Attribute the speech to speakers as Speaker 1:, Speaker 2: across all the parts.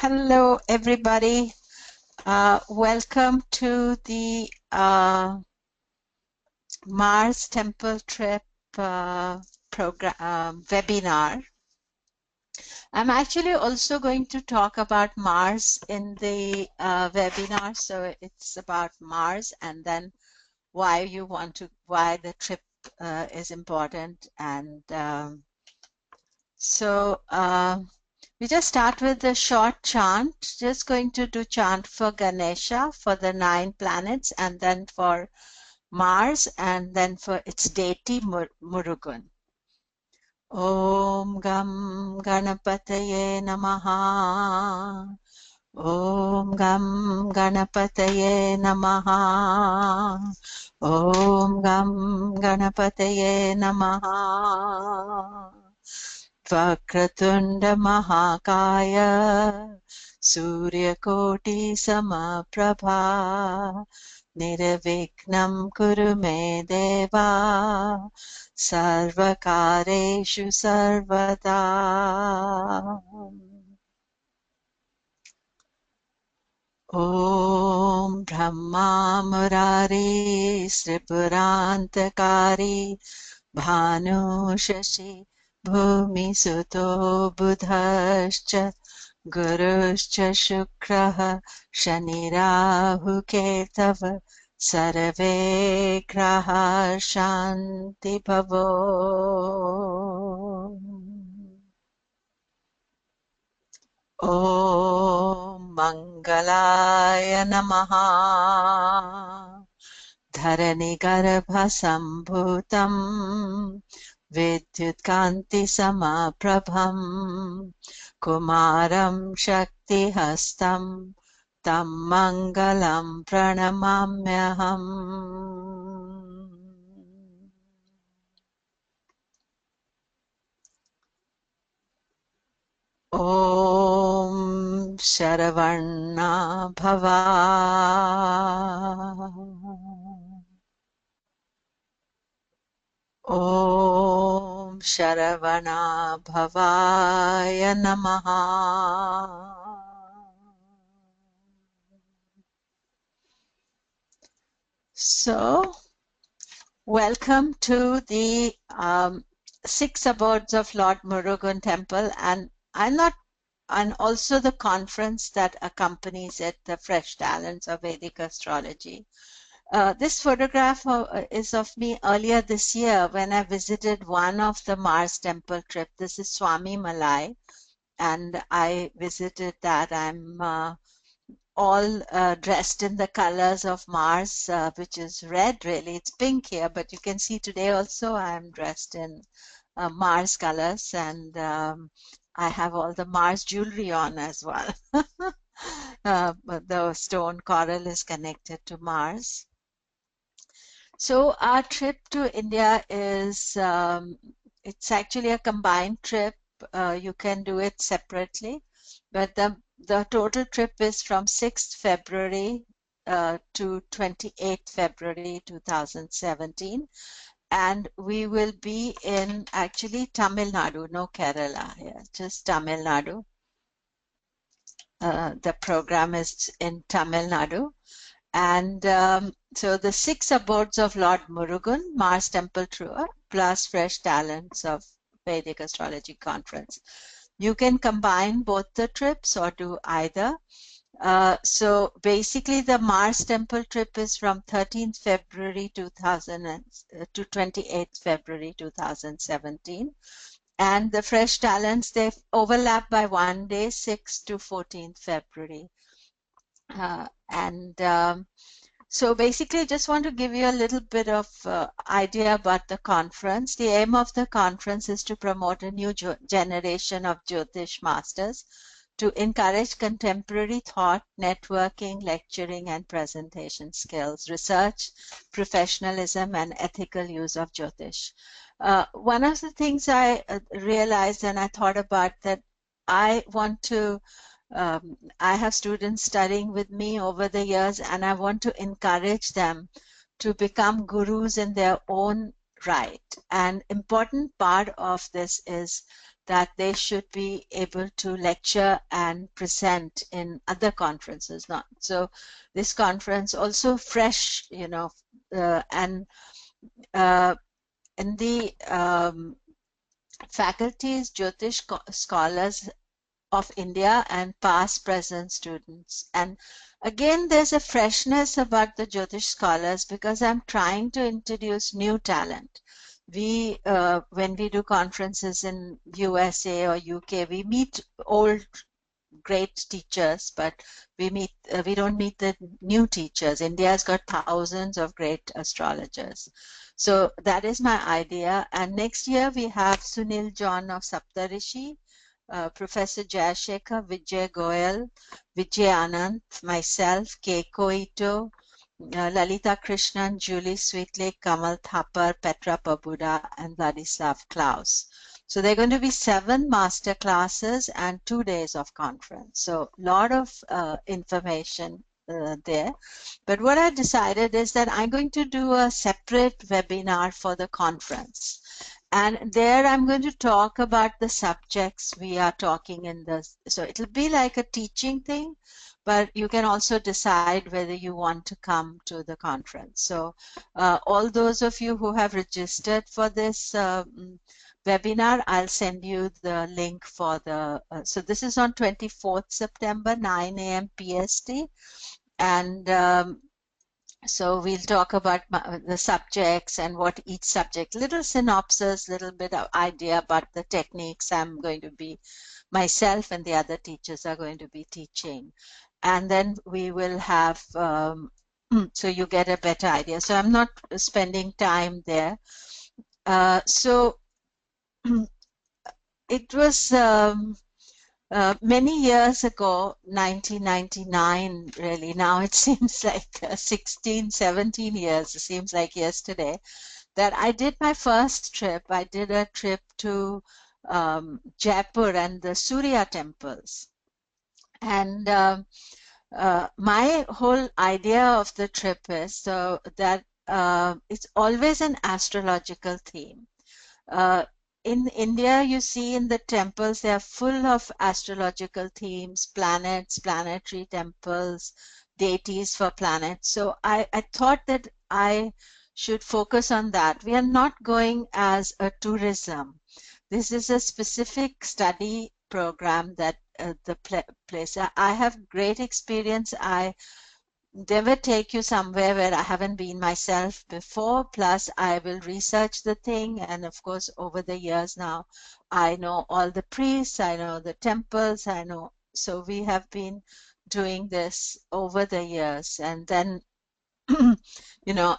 Speaker 1: Hello, everybody. Welcome to the Mars Temple Trip program webinar. I'm actually also going to talk about Mars in the webinar. So it's about Mars and then why the trip is important. And we just start with a short chant. Just going to do chant for Ganesha, for the 9 planets, and then for Mars, and then for its deity Murugan. Om Gam Ganapataye Namaha. Om Gam Ganapataye Namaha. Om Gam Ganapataye Namaha. Vakratunda Mahakaya Suryakoti Samaprabha Nirvignam Kuru Me Deva Sarvakareshu Sarvada. Om Brahma Murari Sripurantakari Bhanu Shashi Bhumi Suto Budhascha Guruscha Shukraha Shanirahu Ketava Sarve Graha Shanti Bhavo. Om Mangalaya Namaha Dharani Garbha Sambhutam Vidyutkanti Samaprabham Kumaram Shakti Hastam Tam Mangalam Pranamamyaham. Om Sharavarna Bhava. Om Sharavana Bhavaya Namaha. So, welcome to the 6 abodes of Lord Murugan Temple, and also the conference that accompanies it, the Fresh Talents of Vedic Astrology. This photograph is of me earlier this year when I visited one of the Mars temple trip. This is Swamimalai, and I visited that. I'm all dressed in the colors of Mars, which is red, really. It's pink here, but you can see today also I'm dressed in Mars colors, and I have all the Mars jewelry on as well. But the stone coral is connected to Mars. So our trip to India is, it's actually a combined trip. You can do it separately, but the total trip is from 6th February to 28th February 2017. And we will be in actually Tamil Nadu, no Kerala, yeah, just Tamil Nadu. The program is in Tamil Nadu. And so the 6 abodes of Lord Murugan, Mars Temple Tour, plus Fresh Talents of Vedic Astrology Conference. You can combine both the trips or do either. So basically the Mars Temple trip is from 13th February 2000 to 28th February 2017. And the Fresh Talents, they overlap by 1 day, 6th to 14th February. So basically, just want to give you a little bit of idea about the conference. The aim of the conference is to promote a new generation of Jyotish masters, to encourage contemporary thought, networking, lecturing, and presentation skills, research, professionalism, and ethical use of Jyotish. One of the things I realized and I thought about that I want to I have students studying with me over the years, and I want to encourage them to become gurus in their own right. And important part of this is that they should be able to lecture and present in other conferences. Not so this conference also fresh, and uh, in the faculties, Jyotish scholars of India and past present students. And again, there's a freshness about the Jyotish scholars because I'm trying to introduce new talent. We, when we do conferences in USA or UK, we meet old great teachers, but we don't meet the new teachers. India's got thousands of great astrologers. So that is my idea. And next year we have Sunil John of Saptarishi, Professor Jayashekhar, Vijay Goyal, Vijay Anand, myself, Keiko Ito, Lalita Krishnan, Julie Sweetlake, Kamal Thapar, Petra Pabuda, and Vladislav Klaus. So there are going to be 7 master classes and 2 days of conference. So a lot of information there. But what I decided is that I'm going to do a separate webinar for the conference. And there I'm going to talk about the subjects we are talking in this. So it'll be like a teaching thing, but you can also decide whether you want to come to the conference. So all those of you who have registered for this webinar, I'll send you the link for the, so this is on 24th September, 9 a.m. PST. And so we'll talk about the subjects and what each subject, little synopsis, little bit of idea about the techniques I'm going to be, myself and the other teachers are going to be teaching. And then we will have, so you get a better idea. So I'm not spending time there. So it was many years ago, 1999 really, now it seems like 16, 17 years, it seems like yesterday, that I did my first trip. I did a trip to Jaipur and the Surya temples. And my whole idea of the trip is so that it's always an astrological theme. In India, you see in the temples, they are full of astrological themes, planets, planetary temples, deities for planets. So I thought that I should focus on that. We are not going as a tourism. This is a specific study program that the place. I have great experience. I never take you somewhere where I haven't been myself before. Plus, I will research the thing. And of course, over the years now, I know all the priests, I know the temples, I know. So we have been doing this over the years. And then,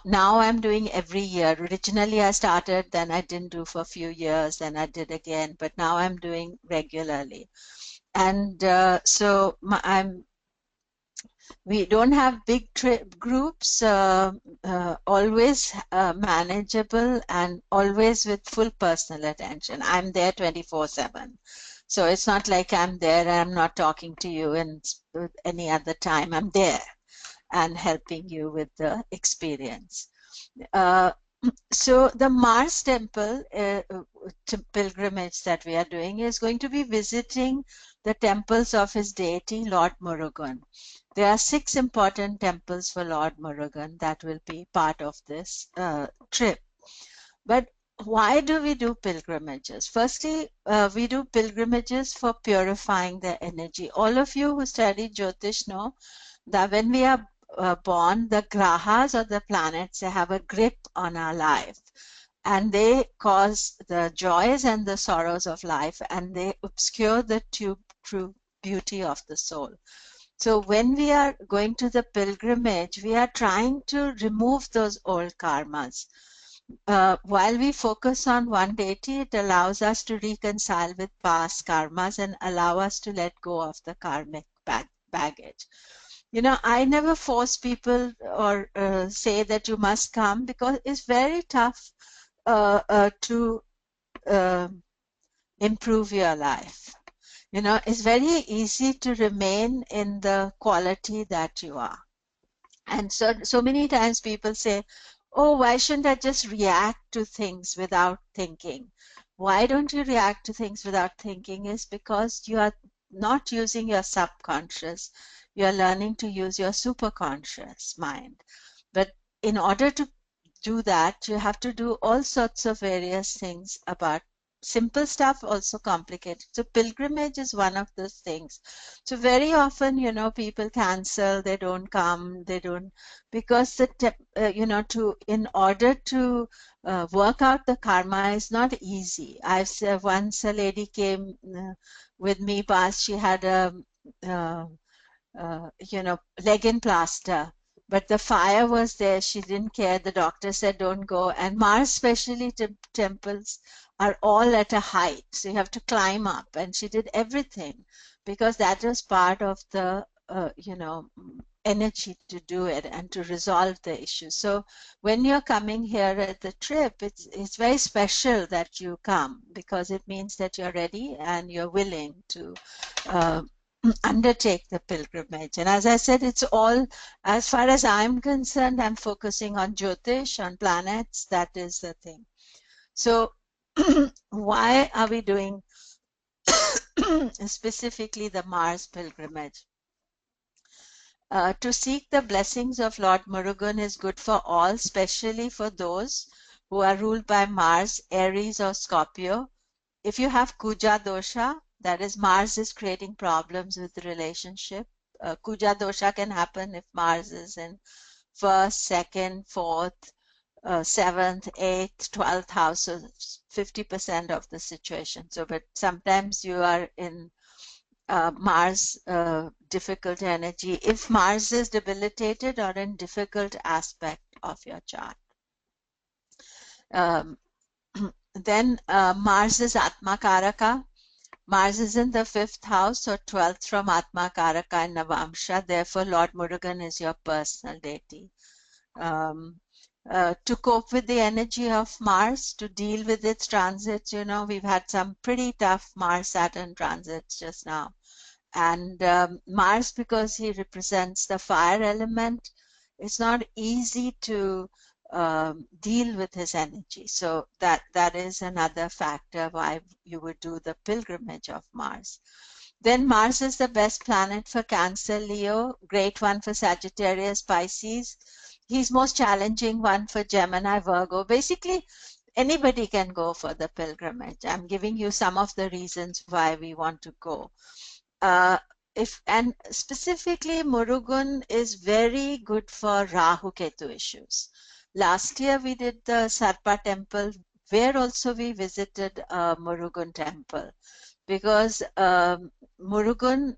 Speaker 1: now I'm doing every year. Originally, I started, then I didn't do for a few years, then I did again. But now I'm doing regularly. And so we don't have big groups, always manageable and always with full personal attention. I'm there 24/7. So it's not like I'm there and I'm not talking to you and any other time. I'm there and helping you with the experience. So the Mars temple pilgrimage that we are doing is going to be visiting the temples of his deity, Lord Murugan. There are 6 important temples for Lord Murugan that will be part of this trip. But why do we do pilgrimages? Firstly, we do pilgrimages for purifying the energy. All of you who study Jyotish know that when we are born, the grahas or the planets, they have a grip on our life. And they cause the joys and the sorrows of life, and they obscure the true beauty of the soul. So when we are going to the pilgrimage, we are trying to remove those old karmas. While we focus on one deity, it allows us to reconcile with past karmas and allow us to let go of the karmic baggage. I never force people or say that you must come, because it's very tough to improve your life. It's very easy to remain in the quality that you are. And so many times people say, oh, why shouldn't I just react to things without thinking? Why don't you react to things without thinking is because you are not using your subconscious. You are learning to use your superconscious mind. But in order to do that, you have to do all sorts of various things about simple stuff, also complicated. So pilgrimage is one of those things. So very often, people cancel, they don't come, they don't, because in order to work out the karma is not easy. I've said once a lady came with me past, she had a uh, leg in plaster. But the fire was there. She didn't care. The doctor said, don't go. And Mars specially temples are all at a height. So you have to climb up. And she did everything because that was part of the, energy to do it and to resolve the issue. So when you're coming here at the trip, it's very special that you come because it means that you're ready and you're willing to uh, undertake the pilgrimage. And as I said, it's all, as far as I'm concerned, I'm focusing on Jyotish, on planets. That is the thing. So why are we doing specifically the Mars pilgrimage? To seek the blessings of Lord Murugan is good for all, especially for those who are ruled by Mars, Aries, or Scorpio. If you have Kuja dosha, that is, Mars is creating problems with the relationship. Kuja dosha can happen if Mars is in first, second, fourth, seventh, eighth, 12th house, so 50% of the situation. So, but sometimes you are in Mars difficult energy if Mars is debilitated or in difficult aspect of your chart. Um, then Mars is Atma Karaka. Mars is in the 5th house or 12th from Atma Karaka and Navamsha. Therefore, Lord Murugan is your personal deity. To cope with the energy of Mars, to deal with its transits, we've had some pretty tough Mars-Saturn transits just now. And Mars, because he represents the fire element, it's not easy to deal with his energy. So that is another factor why you would do the pilgrimage of Mars. Then Mars is the best planet for Cancer, Leo, great one for Sagittarius, Pisces. He's most challenging one for Gemini, Virgo. Basically, anybody can go for the pilgrimage. I'm giving you some of the reasons why we want to go. And specifically Murugan is very good for Rahu Ketu issues. Last year we did the Sarpa temple where also we visited Murugan temple because Murugan,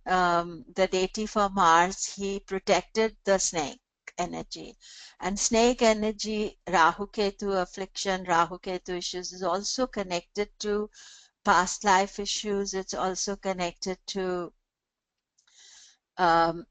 Speaker 1: the deity for Mars, he protected the snake energy. And snake energy, Rahu Ketu affliction, Rahu Ketu issues is also connected to past life issues. It's also connected to our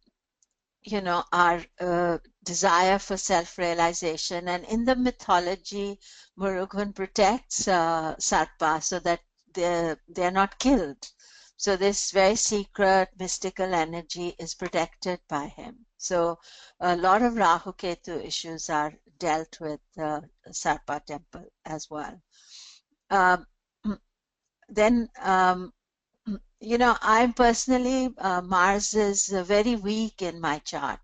Speaker 1: desire for self-realization. And in the mythology, Murugan protects Sarpa so that they're not killed. So this very secret mystical energy is protected by him. So a lot of Rahu Ketu issues are dealt with Sarpa temple as well. Then I personally, Mars is very weak in my chart.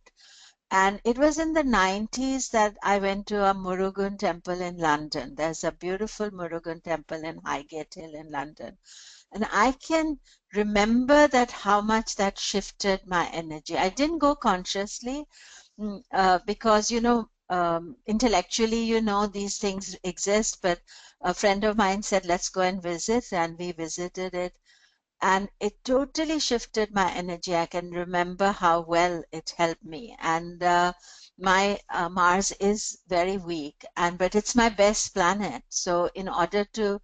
Speaker 1: And it was in the 90s that I went to a Murugan temple in London. There's a beautiful Murugan temple in Highgate Hill in London. And I can remember that how much that shifted my energy. I didn't go consciously because, intellectually, these things exist. But a friend of mine said, let's go and visit. And we visited it. And it totally shifted my energy. I can remember how well it helped me. And my Mars is very weak, but it's my best planet. So in order to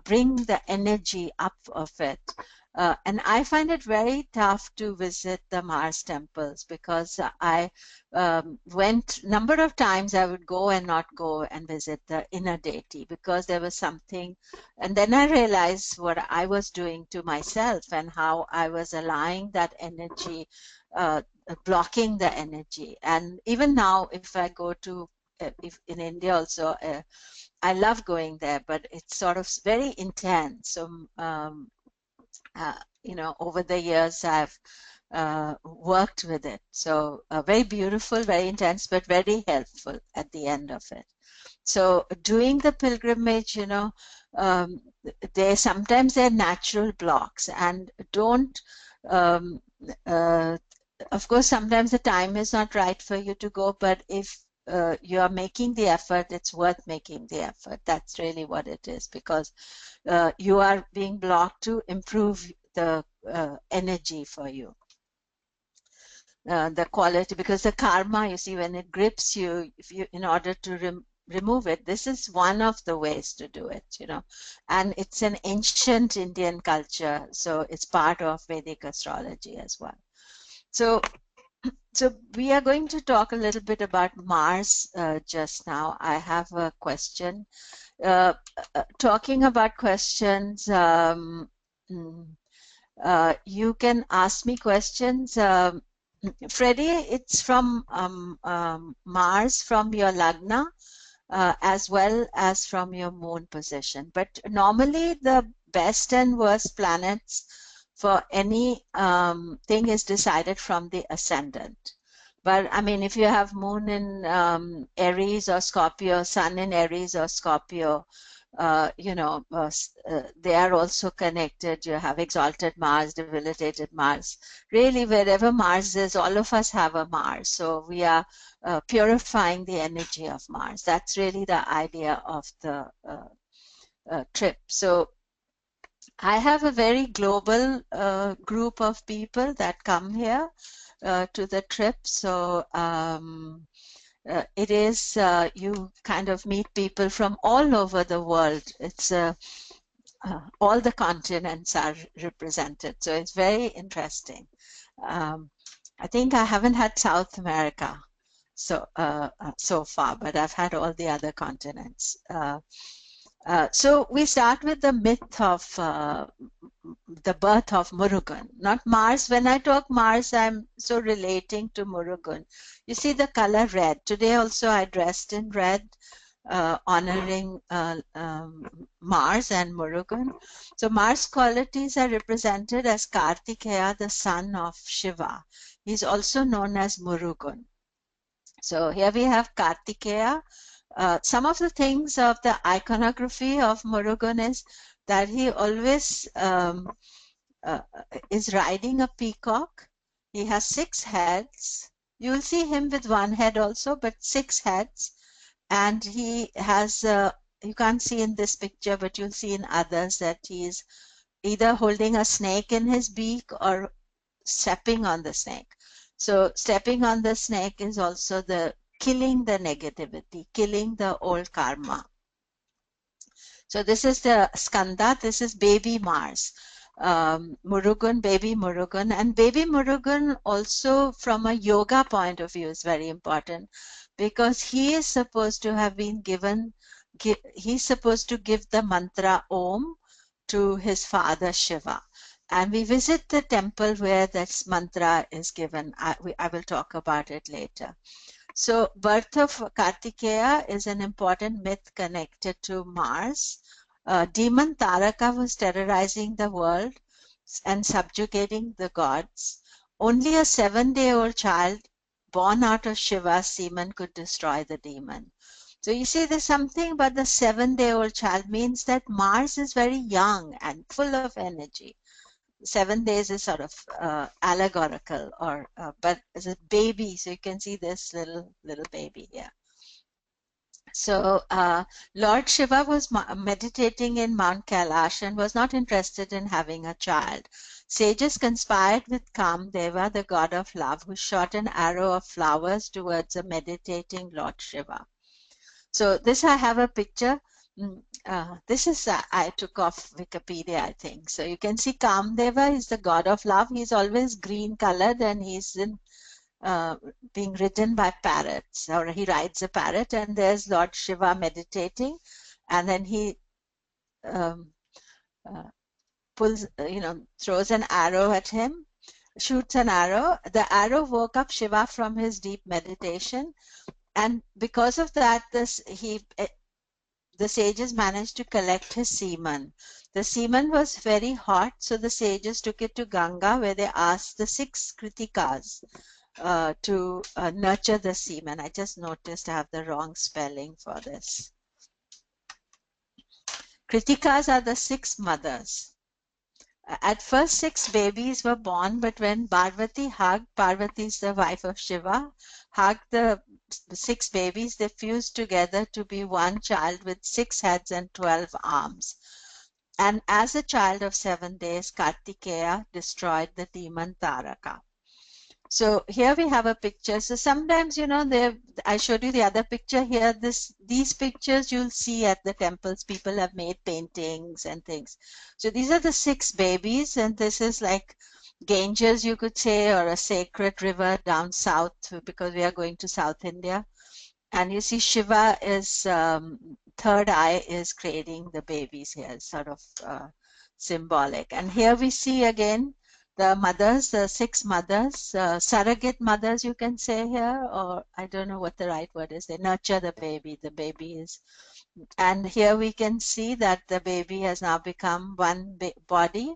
Speaker 1: bring the energy up of it, and I find it very tough to visit the Mars temples because I went number of times. I would go and not go and visit the inner deity because there was something. And then I realized what I was doing to myself and how I was allowing that energy, blocking the energy. And even now, if I go to if in India also, I love going there, but it's sort of very intense. So, over the years I've worked with it. So very beautiful, very intense, but very helpful at the end of it. So doing the pilgrimage, um, sometimes they're natural blocks, and don't um, uh, of course, sometimes the time is not right for you to go, but if you are making the effort, it's worth making the effort. That's really what it is, because you are being blocked to improve the energy for you. The quality, because the karma, you see, when it grips you, in order to remove it, this is one of the ways to do it, and it's an ancient Indian culture, so it's part of Vedic astrology as well. So we are going to talk a little bit about Mars just now. I have a question. Talking about questions, you can ask me questions. Freddie, it's from Mars, from your Lagna, as well as from your moon position. But normally the best and worst planets for any thing is decided from the ascendant. But I mean, if you have moon in Aries or Scorpio, sun in Aries or Scorpio, they are also connected. You have exalted Mars, debilitated Mars. Really, wherever Mars is, all of us have a Mars. So we are purifying the energy of Mars. That's really the idea of the trip. So I have a very global group of people that come here to the trip. So it is, you kind of meet people from all over the world. It's all the continents are represented. So it's very interesting. I think I haven't had South America so far, but I've had all the other continents. So we start with the myth of the birth of Murugan, not Mars. When I talk Mars, I'm so relating to Murugan. You see the color red. Today also I dressed in red, honoring Mars and Murugan. So Mars qualities are represented as Kartikeya, the son of Shiva. He's also known as Murugan. So here we have Kartikeya. Some of the things of the iconography of Murugan is that he always is riding a peacock. He has 6 heads. You will see him with 1 head also, but 6 heads. And he has, you can't see in this picture, but you'll see in others that he is either holding a snake in his beak or stepping on the snake. So stepping on the snake is also the killing the negativity, killing the old karma. So this is the Skanda, this is baby Mars. Murugan, baby Murugan. And baby Murugan also from a yoga point of view is very important, because he is supposed to have been given, he's supposed to give the mantra Om to his father Shiva. And we visit the temple where this mantra is given. I will talk about it later. So birth of Kartikeya is an important myth connected to Mars. Demon Taraka was terrorizing the world and subjugating the gods. Only a 7-day-old child born out of Shiva's semen could destroy the demon. So you see, there's something about the 7-day-old child means that Mars is very young and full of energy. 7 days is sort of allegorical, or but as a baby, so you can see this little baby here. So Lord Shiva was meditating in Mount Kailash and was not interested in having a child. Sages conspired with Kamdeva, the god of love, who shot an arrow of flowers towards a meditating Lord Shiva. So this, I have a picture. This is, I took off Wikipedia, I think. So you can see Kamdeva is the god of love. He's always green colored, and he's in, being ridden by parrots, or he rides a parrot, and there's Lord Shiva meditating, and then he pulls, throws an arrow at him, shoots an arrow. The arrow woke up Shiva from his deep meditation, And because of that, the sages managed to collect his semen. The semen was very hot, so the sages took it to Ganga, where they asked the 6 kritikas to nurture the semen. I just noticed I have the wrong spelling for this. Kritikas are the 6 mothers. At first 6 babies were born, but when Parvati, is the wife of Shiva, hugged the 6 babies, they fused together to be one child with 6 heads and 12 arms. And as a child of 7 days, Kartikeya destroyed the demon Taraka. So here we have a picture. So sometimes, I showed you the other picture here. These pictures you'll see at the temples. People have made paintings and things. So these are the 6 babies, and this is like Ganges, you could say, or a sacred river down south, because we are going to South India. And you see Shiva is, third eye is creating the babies here, sort of symbolic. And here we see again the mothers, the 6 mothers, surrogate mothers, you can say here, or I don't know what the right word is. They nurture the baby. The baby is, and here we can see that the baby has now become one body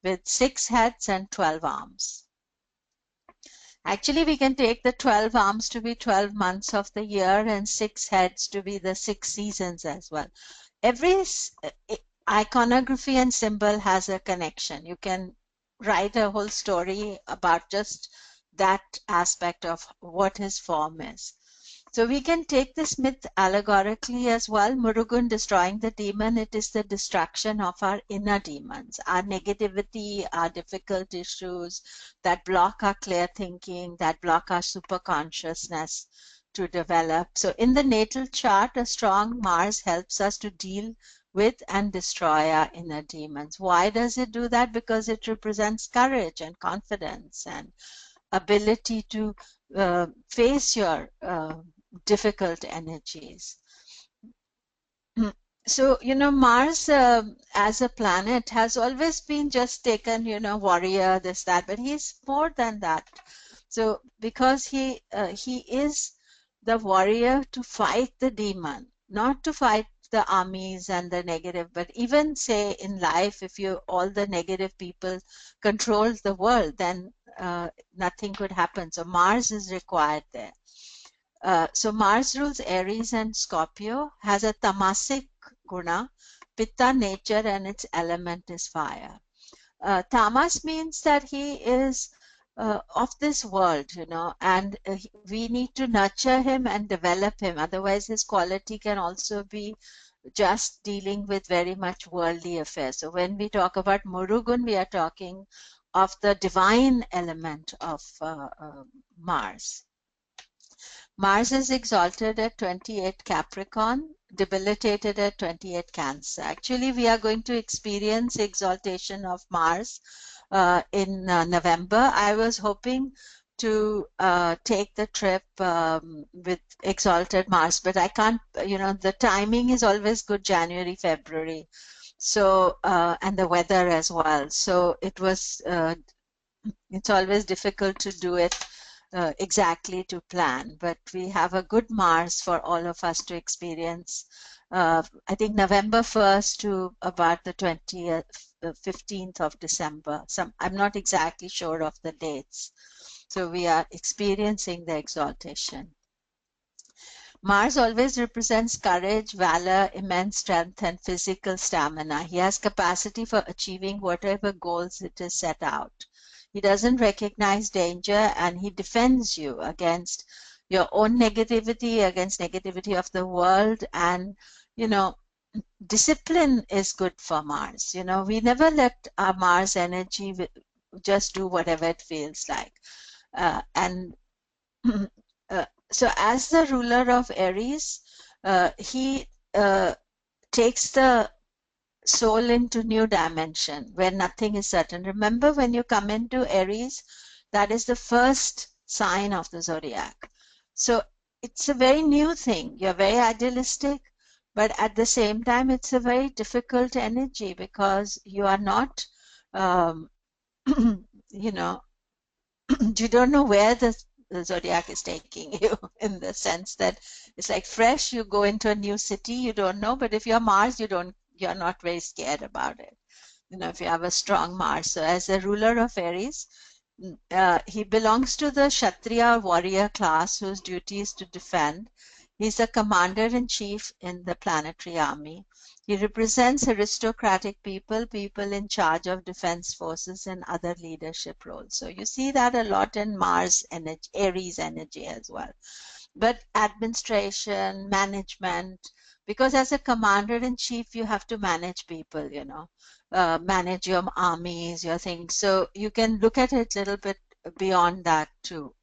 Speaker 1: with 6 heads and 12 arms. Actually, we can take the 12 arms to be 12 months of the year and 6 heads to be the 6 seasons as well. Every iconography and symbol has a connection. You can write a whole story about just that aspect of what his form is. So we can take this myth allegorically as well. Murugan destroying the demon, it is the destruction of our inner demons, our negativity, our difficult issues that block our clear thinking, that block our super consciousness to develop. So in the natal chart, a strong Mars helps us to deal with and destroy our inner demons. Why does it do that? Because it represents courage and confidence and ability to face your difficult energies. So, Mars as a planet has always been just taken, warrior, this, that, but he's more than that. So, because he is the warrior to fight the demon, not to fight the armies and the negative, but even say in life, if all the negative people control the world, then nothing could happen. So Mars is required there. So Mars rules Aries and Scorpio, has a tamasic guna, pitta nature, and its element is fire. Tamas means that he is of this world, and we need to nurture him and develop him. Otherwise, his quality can also be just dealing with very much worldly affairs. So when we talk about Murugan, we are talking of the divine element of Mars. Mars is exalted at 28 Capricorn, debilitated at 28 Cancer. Actually, we are going to experience exaltation of Mars in November. I was hoping to take the trip with exalted Mars, but I can't, the timing is always good, January, February. So, and the weather as well. So it was, it's always difficult to do it exactly to plan, but we have a good Mars for all of us to experience. I think November 1st to about the 20th, 15th of December. I'm not exactly sure of the dates. So we are experiencing the exaltation. Mars always represents courage, valor, immense strength, and physical stamina. He has capacity for achieving whatever goals it is set out. He doesn't recognize danger, and he defends you against your own negativity, against negativity of the world. And, discipline is good for Mars. We never let our Mars energy just do whatever it feels like. So as the ruler of Aries, he takes the soul into new dimension where nothing is certain. Remember, when you come into Aries, that is the first sign of the zodiac. So it's a very new thing. You're very idealistic, but at the same time, it's a very difficult energy because you are not, you don't know where the the zodiac is taking you, in the sense that it's like fresh, you go into a new city, you don't know, but if you're Mars, you're not very scared about it. If you have a strong Mars. So as a ruler of Aries, he belongs to the Kshatriya warrior class whose duty is to defend. He's a commander-in-chief in the planetary army. He represents aristocratic people, people in charge of defense forces and other leadership roles. So you see that a lot in Mars energy, Aries energy as well. But administration, management, because as a commander-in-chief, you have to manage people, manage your armies, your things. So you can look at it a little bit beyond that too.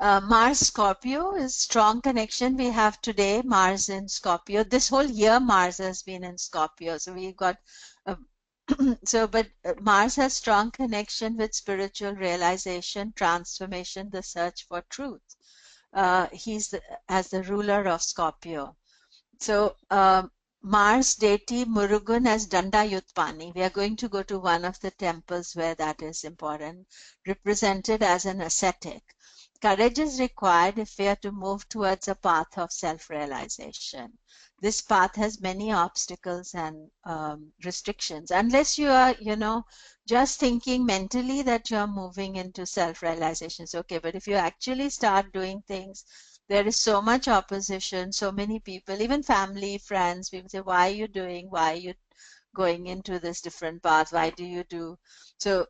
Speaker 1: Mars Scorpio is strong connection we have today. Mars in Scorpio. This whole year Mars has been in Scorpio. So we've got but Mars has strong connection with spiritual realization, transformation, the search for truth. He's as the ruler of Scorpio. So Mars deity Murugan as Danda Yutpani. We are going to go to one of the temples where that is important, represented as an ascetic. Courage is required if we are to move towards a path of self-realization. This path has many obstacles and restrictions. Unless you are, just thinking mentally that you're moving into self-realization, it's okay. But if you actually start doing things, there is so much opposition, so many people, even family, friends, people say, why are you doing, why are you going into this different path, why do you do? So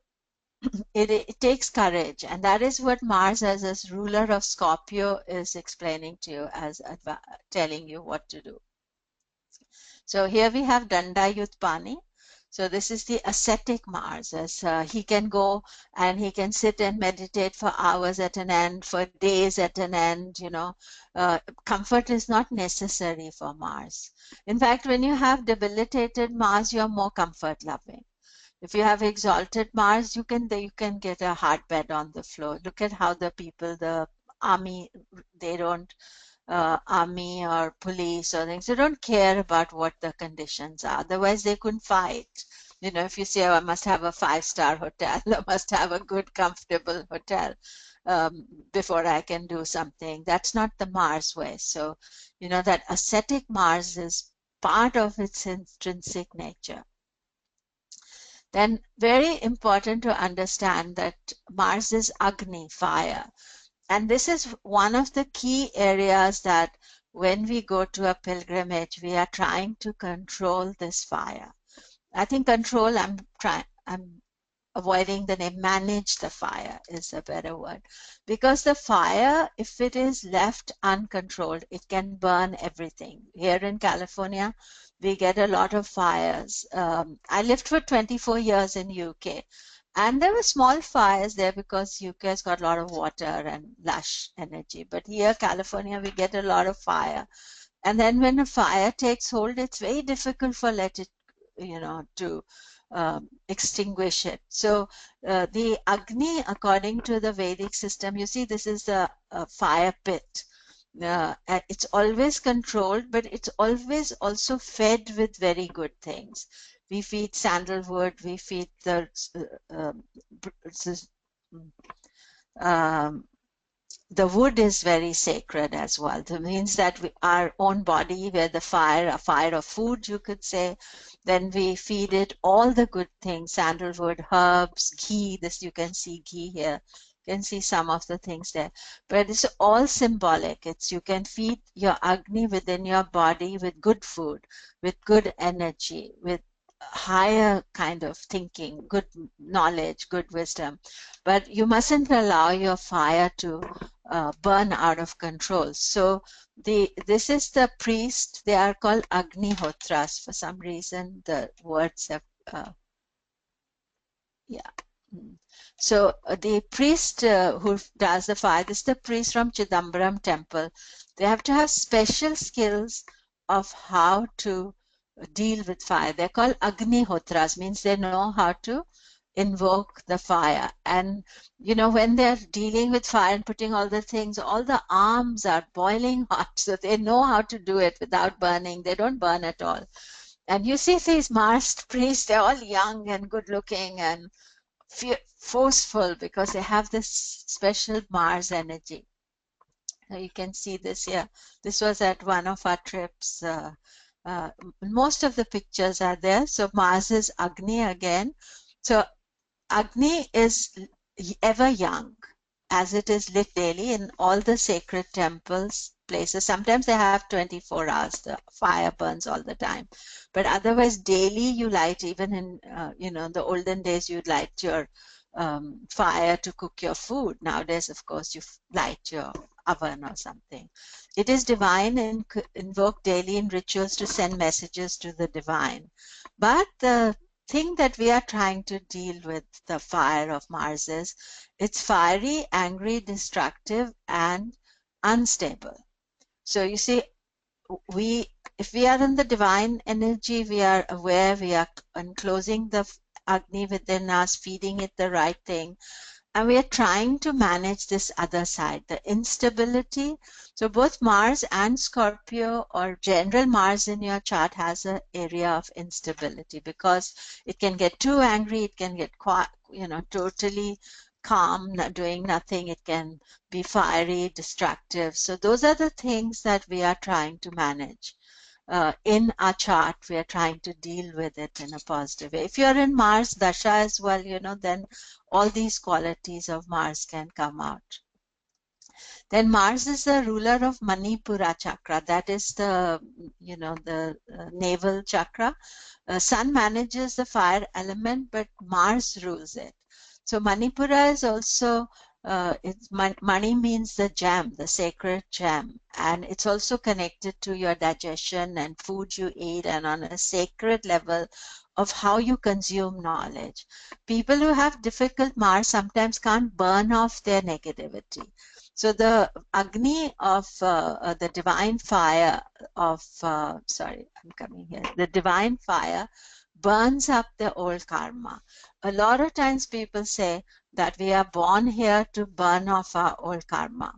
Speaker 1: it takes courage, and that is what Mars as a ruler of Scorpio is explaining to you, as telling you what to do. So here we have Danda Yutpani. So this is the ascetic Mars, as he can go and he can sit and meditate for hours at an end, for days at an end, comfort is not necessary for Mars. In fact, when you have debilitated Mars, you're more comfort loving. If you have exalted Mars, you can get a hard bed on the floor. Look at how the people, the army, they don't army or police or things, they don't care about what the conditions are. Otherwise, they couldn't fight. If you say, oh, I must have a 5-star hotel, I must have a good, comfortable hotel before I can do something. That's not the Mars way. So, that ascetic Mars is part of its intrinsic nature. Then, very important to understand that Mars is Agni, fire. And this is one of the key areas that when we go to a pilgrimage, we are trying to control this fire. I think control, I'm avoiding the name, manage the fire is a better word. Because the fire, if it is left uncontrolled, it can burn everything. Here in California, we get a lot of fires. I lived for 24 years in UK. And there were small fires there because UK has got a lot of water and lush energy. But here, California, we get a lot of fire. And then when a fire takes hold, it's very difficult for to extinguish it. So the Agni, according to the Vedic system, you see, this is a fire pit. It's always controlled, but it's always also fed with very good things. We feed sandalwood, we feed the wood is very sacred as well. It means that our own body, where the fire, a fire of food, you could say, then we feed it all the good things, sandalwood, herbs, ghee. This you can see ghee here. You can see some of the things there. But it's all symbolic. You can feed your Agni within your body with good food, with good energy, with higher kind of thinking, good knowledge, good wisdom. But you mustn't allow your fire to burn out of control. So this is the priest. They are called Agnihotras. For some reason, the words have, yeah. So the priest who does the fire, this is the priest from Chidambaram temple. They have to have special skills of how to deal with fire. They're called Agnihotras, means they know how to invoke the fire. And when they're dealing with fire and putting all the things, all the arms are boiling hot, so they know how to do it without burning. They don't burn at all. And you see these Mars priests, they're all young and good looking and forceful because they have this special Mars energy. So you can see this here. This was at one of our trips. Most of the pictures are there. So Mars is Agni again. So Agni is ever young, as it is lit daily in all the sacred temples, places. Sometimes they have 24 hours, the fire burns all the time. But otherwise, daily you light, even in, the olden days, you'd light your fire to cook your food. Nowadays, of course, you light your oven or something. It is divine and invoked daily in rituals to send messages to the divine. But the thing that we are trying to deal with the fire of Mars is it's fiery, angry, destructive, and unstable. So you see, if we are in the divine energy, we are aware, we are enclosing the Agni within us, feeding it the right thing, and we are trying to manage this other side, the instability. So both Mars and Scorpio, or general Mars in your chart, has an area of instability because it can get too angry, it can get totally calm, doing nothing, it can be fiery, destructive. So those are the things that we are trying to manage. In our chart, we are trying to deal with it in a positive way. If you're in Mars Dasha as well, then all these qualities of Mars can come out. Then Mars is the ruler of Manipura chakra. That is the navel chakra. Sun manages the fire element, but Mars rules it. So Manipura is also Mani means the gem, the sacred gem, and it's also connected to your digestion and food you eat, and on a sacred level of how you consume knowledge. People who have difficult Mars sometimes can't burn off their negativity. So the Agni of the divine fire of, the divine fire burns up the old karma. A lot of times people say that we are born here to burn off our old karma.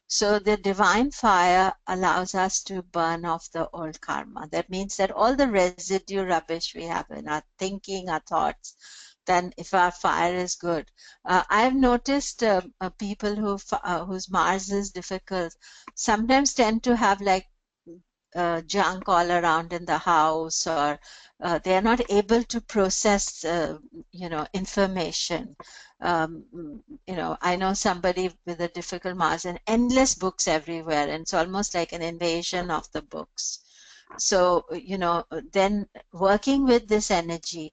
Speaker 1: So the divine fire allows us to burn off the old karma. That means that all the residue rubbish we have in our thinking, our thoughts, then if our fire is good. I've noticed people whose Mars is difficult sometimes tend to have like junk all around in the house, or they are not able to process, information. I know somebody with a difficult Mars and endless books everywhere, and it's almost like an invasion of the books. So, then working with this energy,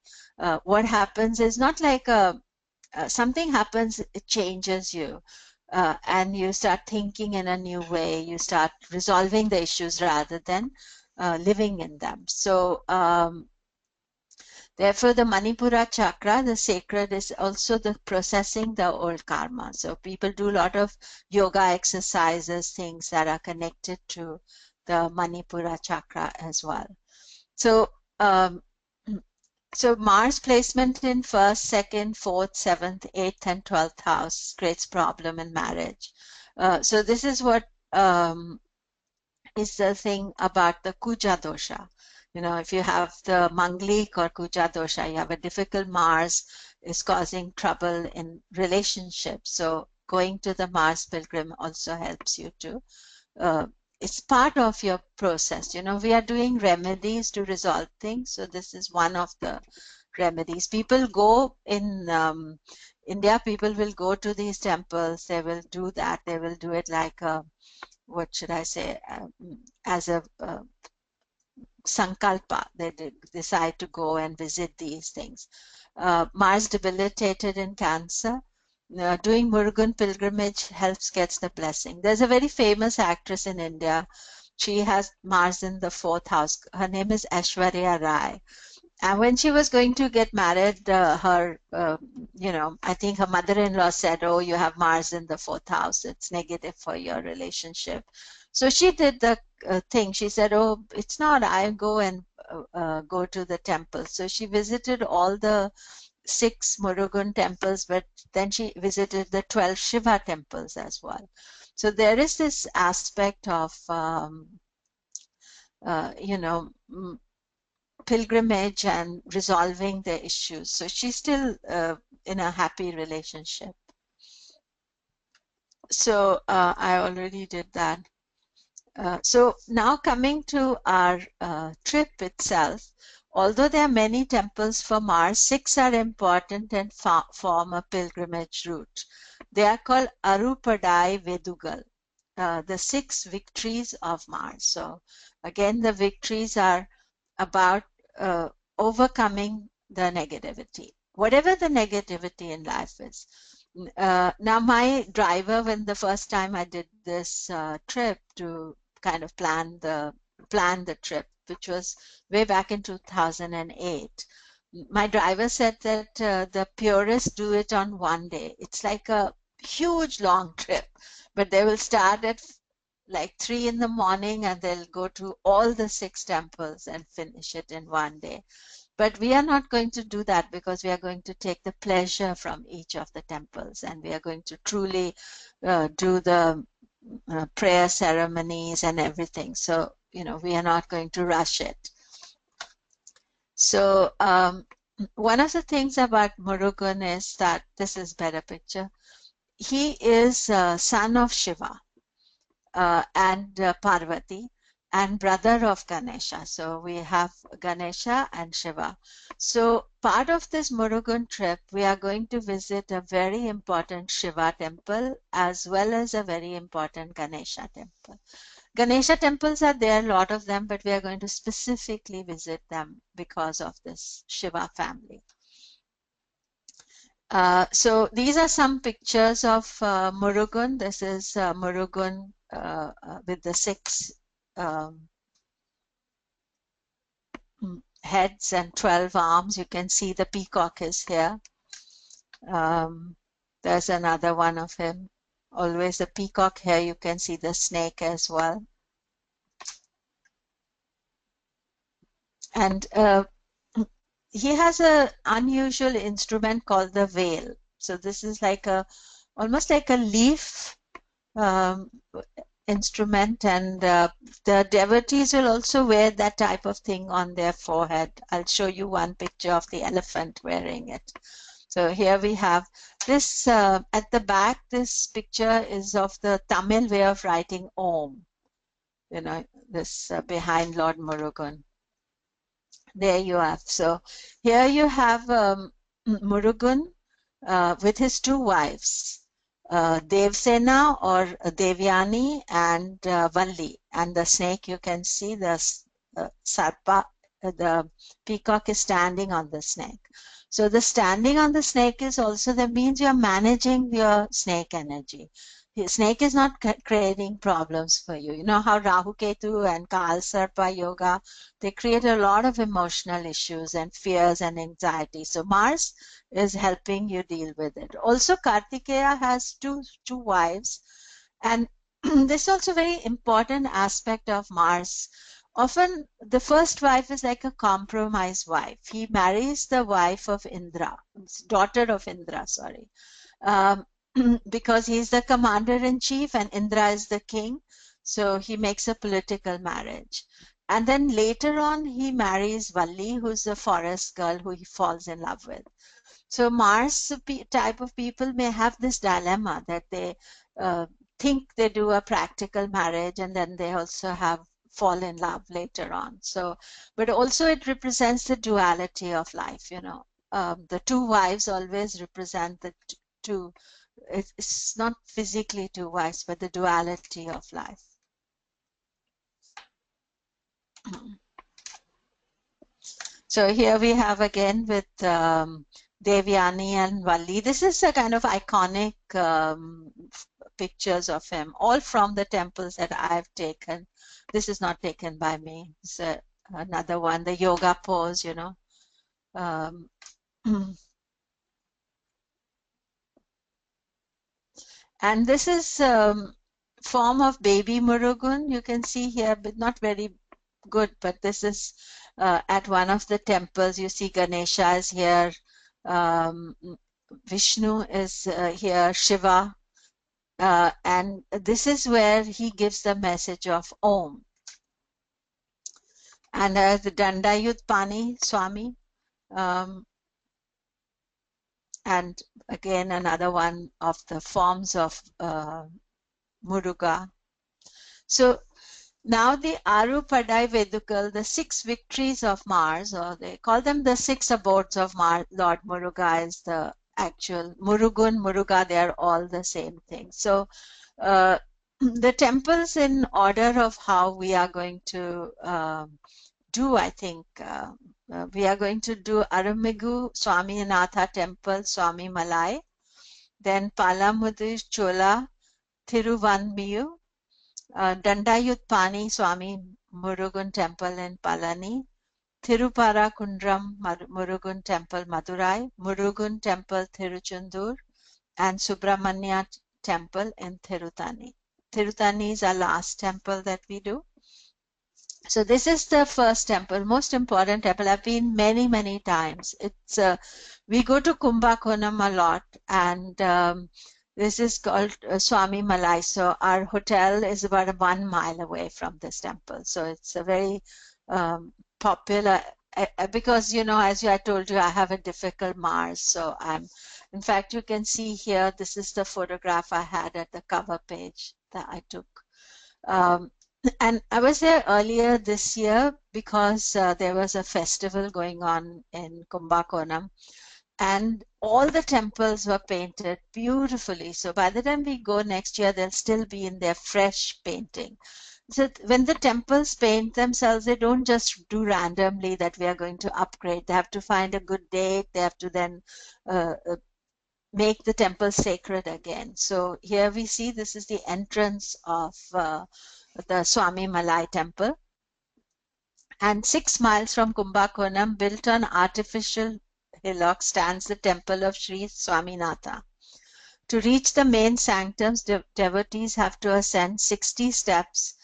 Speaker 1: what happens is not like something happens, it changes you. And you start thinking in a new way, you start resolving the issues rather than living in them. So therefore the Manipura chakra, the sacred, is also the processing the old karma. So people do a lot of yoga exercises, things that are connected to the Manipura chakra as well. So so Mars placement in first, second, fourth, seventh, eighth, and 12th house creates problem in marriage. So this is what is the thing about the Kuja dosha. If you have the Manglik or Kuja dosha, you have a difficult Mars, is causing trouble in relationships. So going to the Mars pilgrim also helps you to it's part of your process. We are doing remedies to resolve things. So this is one of the remedies. People go in India, people will go to these temples. They will do that. They will do it like what should I say, as a sankalpa. They decide to go and visit these things. Mars debilitated in Cancer. Doing Murugan pilgrimage helps gets the blessing. There's a very famous actress in India. She has Mars in the 4th house. Her name is Aishwarya Rai. And when she was going to get married, I think her mother-in-law said, "Oh, you have Mars in the 4th house. It's negative for your relationship." So she did the thing. She said, "Oh, it's not. I go and go to the temple." So she visited all the 6 Murugan temples, but then she visited the 12 Shiva temples as well. So there is this aspect of, pilgrimage and resolving the issues. So she still in a happy relationship. So I already did that. So now coming to our trip itself, although there are many temples for Mars, 6 are important and form a pilgrimage route. They are called Padai Veedugal, the 6 victories of Mars. So again, the victories are about overcoming the negativity, whatever the negativity in life is. Now, my driver, when the first time I did this trip to kind of plan the trip, which was way back in 2008, my driver said that the purists do it on one day. It's like a huge long trip, but they will start at like 3 in the morning and they'll go to all the 6 temples and finish it in one day. But we are not going to do that because we are going to take the pleasure from each of the temples, and we are going to truly do the prayer ceremonies and everything. So, we are not going to rush it. So one of the things about Murugan is that, this is better picture, he is son of Shiva and Parvati, and brother of Ganesha. So we have Ganesha and Shiva. So part of this Murugan trip, we are going to visit a very important Shiva temple as well as a very important Ganesha temple. Ganesha temples are there, a lot of them, but we are going to specifically visit them because of this Shiva family. So these are some pictures of Murugan. This is Murugan with the 6 heads and 12 arms. You can see the peacock is here. There's another one of him. Always the peacock here. You can see the snake as well. And he has an unusual instrument called the veil. So this is like almost like a leaf instrument, and the devotees will also wear that type of thing on their forehead. I'll show you one picture of the elephant wearing it. So here we have this at the back. This picture is of the Tamil way of writing Om. This behind Lord Murugan. There you have. So here you have Murugan with his 2 wives. Devsena or Devyani and Valli, and the snake, you can see the sarpa, the peacock is standing on the snake. So the standing on the snake is also, that means you're managing your snake energy. The snake is not creating problems for you. You know how Rahu Ketu and Kal Sarpa yoga, they create a lot of emotional issues and fears and anxiety. So Mars is helping you deal with it. Also, Kartikeya has two wives, and this is also a very important aspect of Mars. Often the first wife is like a compromise wife. He marries the wife of Indra, daughter of Indra, sorry. Because he's the commander-in-chief and Indra is the king, so he makes a political marriage. And then later on, he marries Valli, who's a forest girl who he falls in love with. So Mars type of people may have this dilemma that they think they do a practical marriage and then they also fall in love later on. So, but also it represents the duality of life, the 2 wives always represent the 2. It's not physically 2 wives, but the duality of life. So here we have again with Devyani and Valli. This is a kind of iconic pictures of him, all from the temples that I've taken. This is not taken by me. It's another one, the yoga pose, and this is form of baby Murugan. You can see here, but not very good. But this is at one of the temples. You see Ganesha is here. Vishnu is here, Shiva, and this is where he gives the message of Om. And the Dandayut Pani Swami, and again another one of the forms of Muruga. So now the Aru Padai Veedugal, the 6 victories of Mars, or they call them the 6 abodes of Mars. Lord Muruga is the actual Murugan, Muruga, they are all the same thing. So the temples in order of how we are going to do, I think, we are going to do Aramigu Swaminatha Temple, Swamimalai, then Palamudi Chola Tiruvanmiyu, Dandayutpani Swami Murugan Temple in Palani, Tirupara-kundram Murugan Temple Madurai, Murugan Temple Tiruchendur, and Subramanya Temple in Tiruntani. Tiruntani is our last temple that we do. So this is the first temple, most important temple. I've been many, many times. It's we go to Kumbakonam a lot, and this is called Swamimalai. So our hotel is about 1 mile away from this temple. So it's a very popular, because, you know, as I told you, I have a difficult Mars. So in fact, you can see here, this is the photograph I had at the cover page that I took. And I was there earlier this year because there was a festival going on in Kumbakonam, and all the temples were painted beautifully. So by the time we go next year, they'll still be in their fresh painting. So when the temples paint themselves, they don't just do randomly that we are going to upgrade. They have to find a good date. They have to then make the temple sacred again. So here we see this is the entrance of the Swamimalai temple. And 6 miles from Kumbakonam, built on artificial hillock, stands the temple of Sri Swaminatha. To reach the main sanctums, devotees have to ascend 60 steps,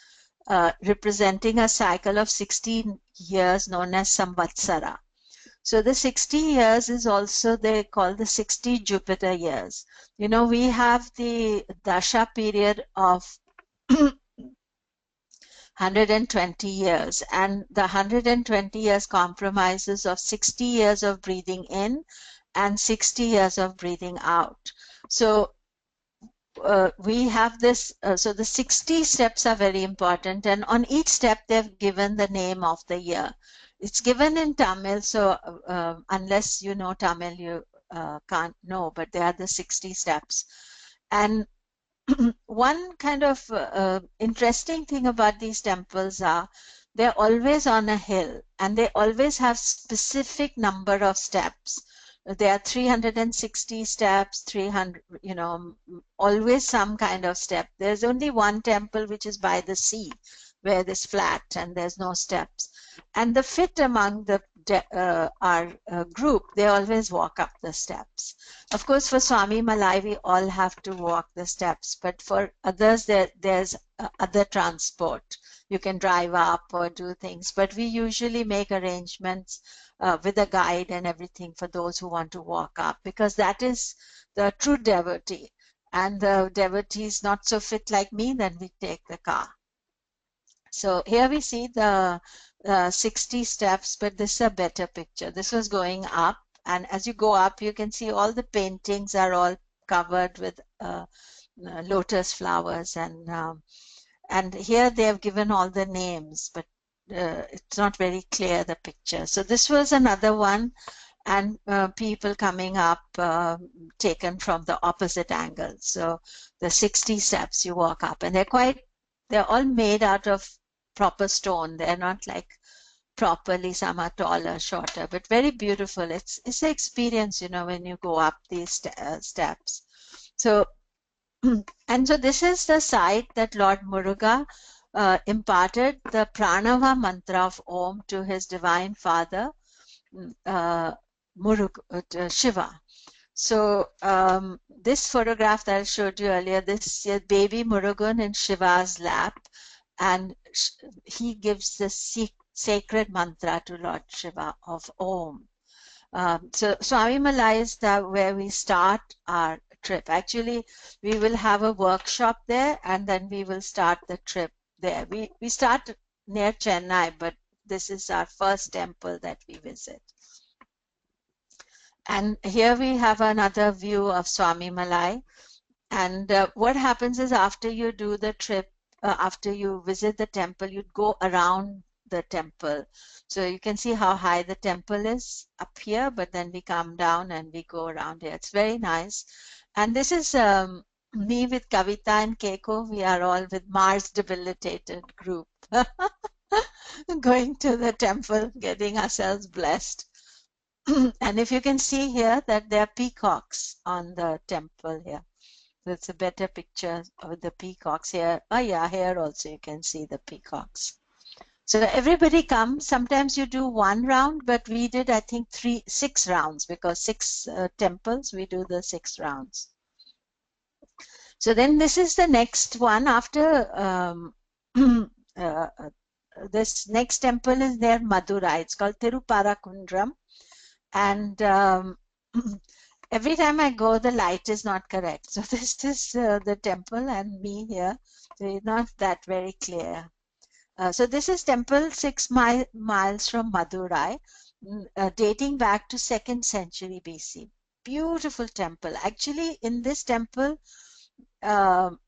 Speaker 1: representing a cycle of 16 years known as Samvatsara. So the 60 years is also, they call the 60 Jupiter years. You know, we have the Dasha period of 120 years, and the 120 years compromises of 60 years of breathing in and 60 years of breathing out. So we have this, so the 60 steps are very important, and on each step they've given the name of the year. It's given in Tamil, so unless you know Tamil, you can't know, but they are the 60 steps. And one kind of interesting thing about these temples are they're always on a hill, and they always have specific number of steps. There are 360 steps, 300, you know, always some kind of step. There's only one temple which is by the sea, where there's flat and there's no steps. And the fit among the our group, they always walk up the steps. Of course, for Swamimalai, we all have to walk the steps, but for others, there's other transport. You can drive up or do things, but we usually make arrangements with a guide and everything for those who want to walk up, because that is the true devotee. And the devotee is not so fit like me, then we take the car. So here we see the 60 steps, but this is a better picture. This was going up, and as you go up, you can see all the paintings are all covered with lotus flowers, and here they have given all the names, but it's not very clear, the picture. So this was another one, and people coming up taken from the opposite angle. So the 60 steps you walk up, and they're all made out of proper stone. They're not like properly, some are taller, shorter, but very beautiful. It's an experience, you know, when you go up these steps. So, and so this is the site that Lord Muruga imparted the Pranava mantra of Om to his divine father, Shiva. So this photograph that I showed you earlier, this baby Murugan in Shiva's lap, and he gives the sacred mantra to Lord Shiva of Om. So Swamimalai is where we start our trip. Actually, we will have a workshop there, and then we will start the trip there. We start near Chennai, but this is our first temple that we visit. And here we have another view of Swamimalai. And what happens is after you do the trip, after you visit the temple, you'd go around the temple. So you can see how high the temple is up here, but then we come down and we go around here. It's very nice. And this is me with Kavita and Keiko. We are all with Mars debilitated group going to the temple, getting ourselves blessed. And if you can see here that there are peacocks on the temple here. That's a better picture of the peacocks here. Oh yeah, here also you can see the peacocks. So everybody comes. Sometimes you do one round, but we did, I think, 6 rounds because 6 temples, we do the 6 rounds. So then this is the next one after this next temple is near Madurai. It's called Tiruparakundram. And every time I go, the light is not correct. So this is the temple and me here. So it's not that very clear. So this is temple 6 miles from Madurai, dating back to 2nd century BC. Beautiful temple. Actually, in this temple, Lord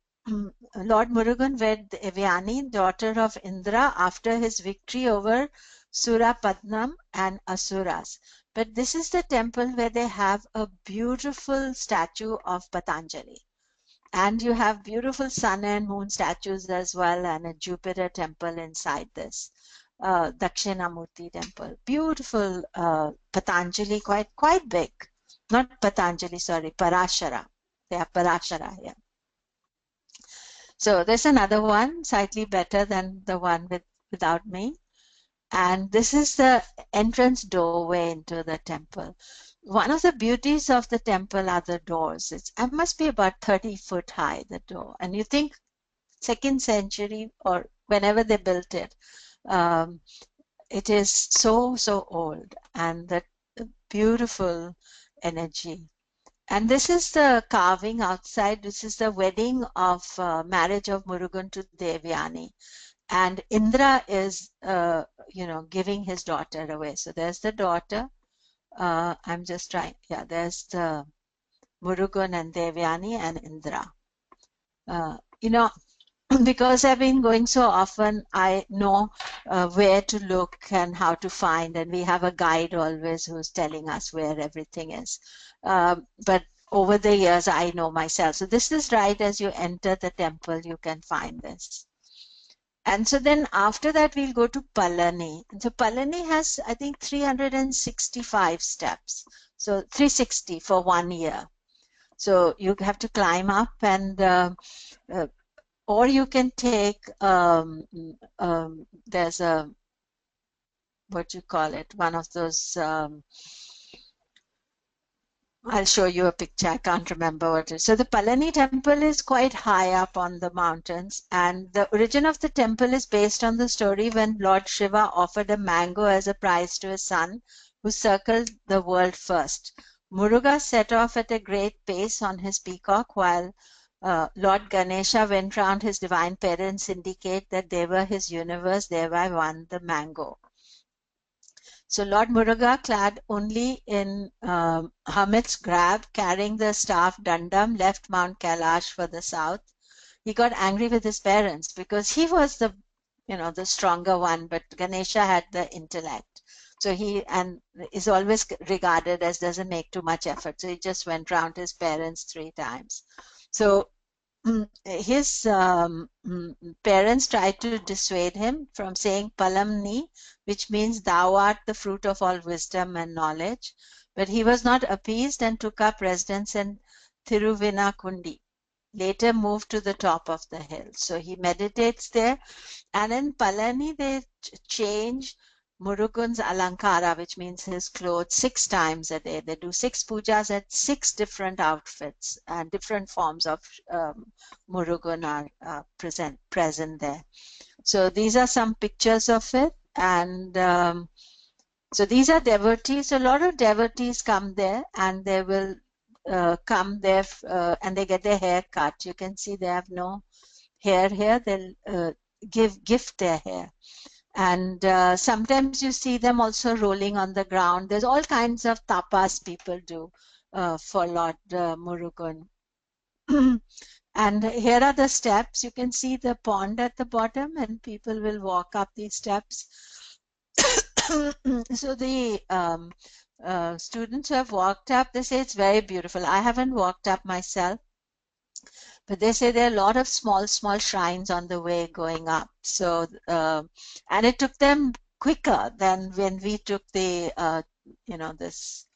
Speaker 1: Murugan wed Evyani, daughter of Indra, after his victory over Surapadnam and Asuras. But this is the temple where they have a beautiful statue of Patanjali. And you have beautiful sun and moon statues as well, and a Jupiter temple inside this. Dakshinamurti temple. Beautiful Patanjali, quite big. Not Patanjali, sorry, Parashara. They have Parashara here. So there's another one, slightly better than the one without me. And this is the entrance doorway into the temple. One of the beauties of the temple are the doors. It must be about 30 foot high, the door. And you think 2nd century or whenever they built it, it is so old, and that beautiful energy. And this is the carving outside. This is the wedding of marriage of Murugan to Devyani. And Indra is, giving his daughter away. So there's the daughter. I'm just trying. Yeah, there's the Murugan and Devyani and Indra. Because I've been going so often, I know where to look and how to find, and we have a guide always who's telling us where everything is. But over the years, I know myself. So this is right as you enter the temple, you can find this. And so then after that, we'll go to Palani. And so Palani has, I think, 365 steps. So 360 for 1 year. So you have to climb up, and or you can take, there's a, what you call it, one of those, I'll show you a picture. I can't remember what it is. So the Palani temple is quite high up on the mountains, and the origin of the temple is based on the story when Lord Shiva offered a mango as a prize to his son, who circled the world first. Muruga set off at a great pace on his peacock, while Lord Ganesha went round his divine parents, indicate that they were his universe, thereby won the mango. So Lord Muruga, clad only in hermit's garb, carrying the staff Dandam, left Mount Kailash for the south. He got angry with his parents because he was the stronger one, but Ganesha had the intellect. So he is always regarded as doesn't make too much effort. So he just went round his parents 3 times. So his parents tried to dissuade him from saying Palamni, which means thou art the fruit of all wisdom and knowledge. But he was not appeased and took up residence in Thiruvinakundi, later moved to the top of the hill. So he meditates there. And in Palani, they change Murugan's alankara, which means his clothes, 6 times a day. They do 6 pujas at 6 different outfits, and different forms of Murugan are present there. So these are some pictures of it, and so these are devotees. A lot of devotees come there, and they will come there and they get their hair cut. You can see they have no hair here. They'll gift their hair. And sometimes you see them also rolling on the ground. There's all kinds of tapas people do for Lord Murugan. And here are the steps. You can see the pond at the bottom, and people will walk up these steps. So the students who have walked up, they say it's very beautiful. I haven't walked up myself, but they say there are a lot of small shrines on the way going up. So and it took them quicker than when we took the this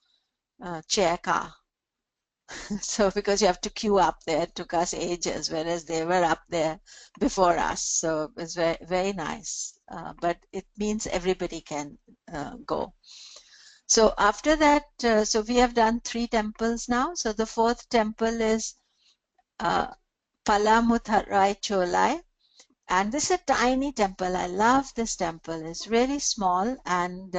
Speaker 1: chair car. So because you have to queue up there, it took us ages, whereas they were up there before us. So it was very, very nice. But it means everybody can go. So after that, so we have done 3 temples now. So the 4th temple is Palamutharai Cholai. And this is a tiny temple. I love this temple. It's really small, and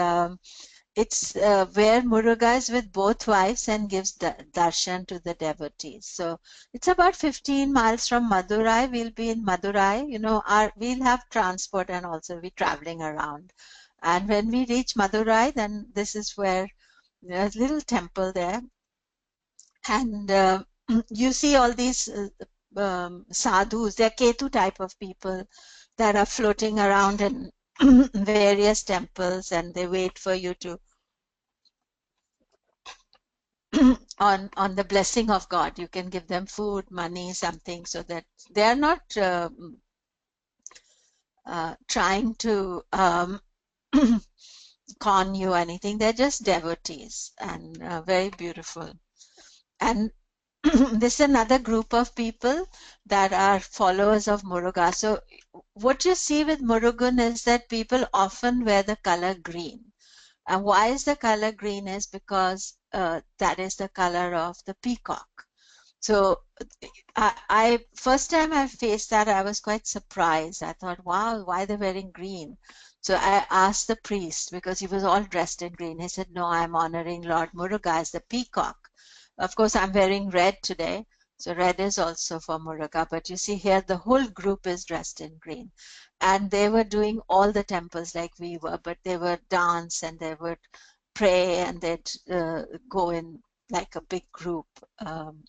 Speaker 1: it's where Muruga is with both wives and gives darshan to the devotees. So it's about 15 miles from Madurai. We'll be in Madurai. We'll have transport and also be traveling around. And when we reach Madurai, then this is where there's a little temple there. And you see all these sadhus. They're Ketu type of people that are floating around in various temples, and they wait for you to on the blessing of God. You can give them food, money, something, so that they are not trying to con you or anything. They're just devotees, and very beautiful. And this is another group of people that are followers of Muruga. So what you see with Murugan is that people often wear the color green. And why is the color green is because that is the color of the peacock. So I first time I faced that, I was quite surprised. I thought, wow, why they're wearing green? So I asked the priest, because he was all dressed in green. He said, no, I'm honoring Lord Muruga as the peacock. Of course, I'm wearing red today. So red is also for Muruga. But you see here, the whole group is dressed in green. And they were doing all the temples like we were, but they would dance and they would pray, and they'd go in like a big group. And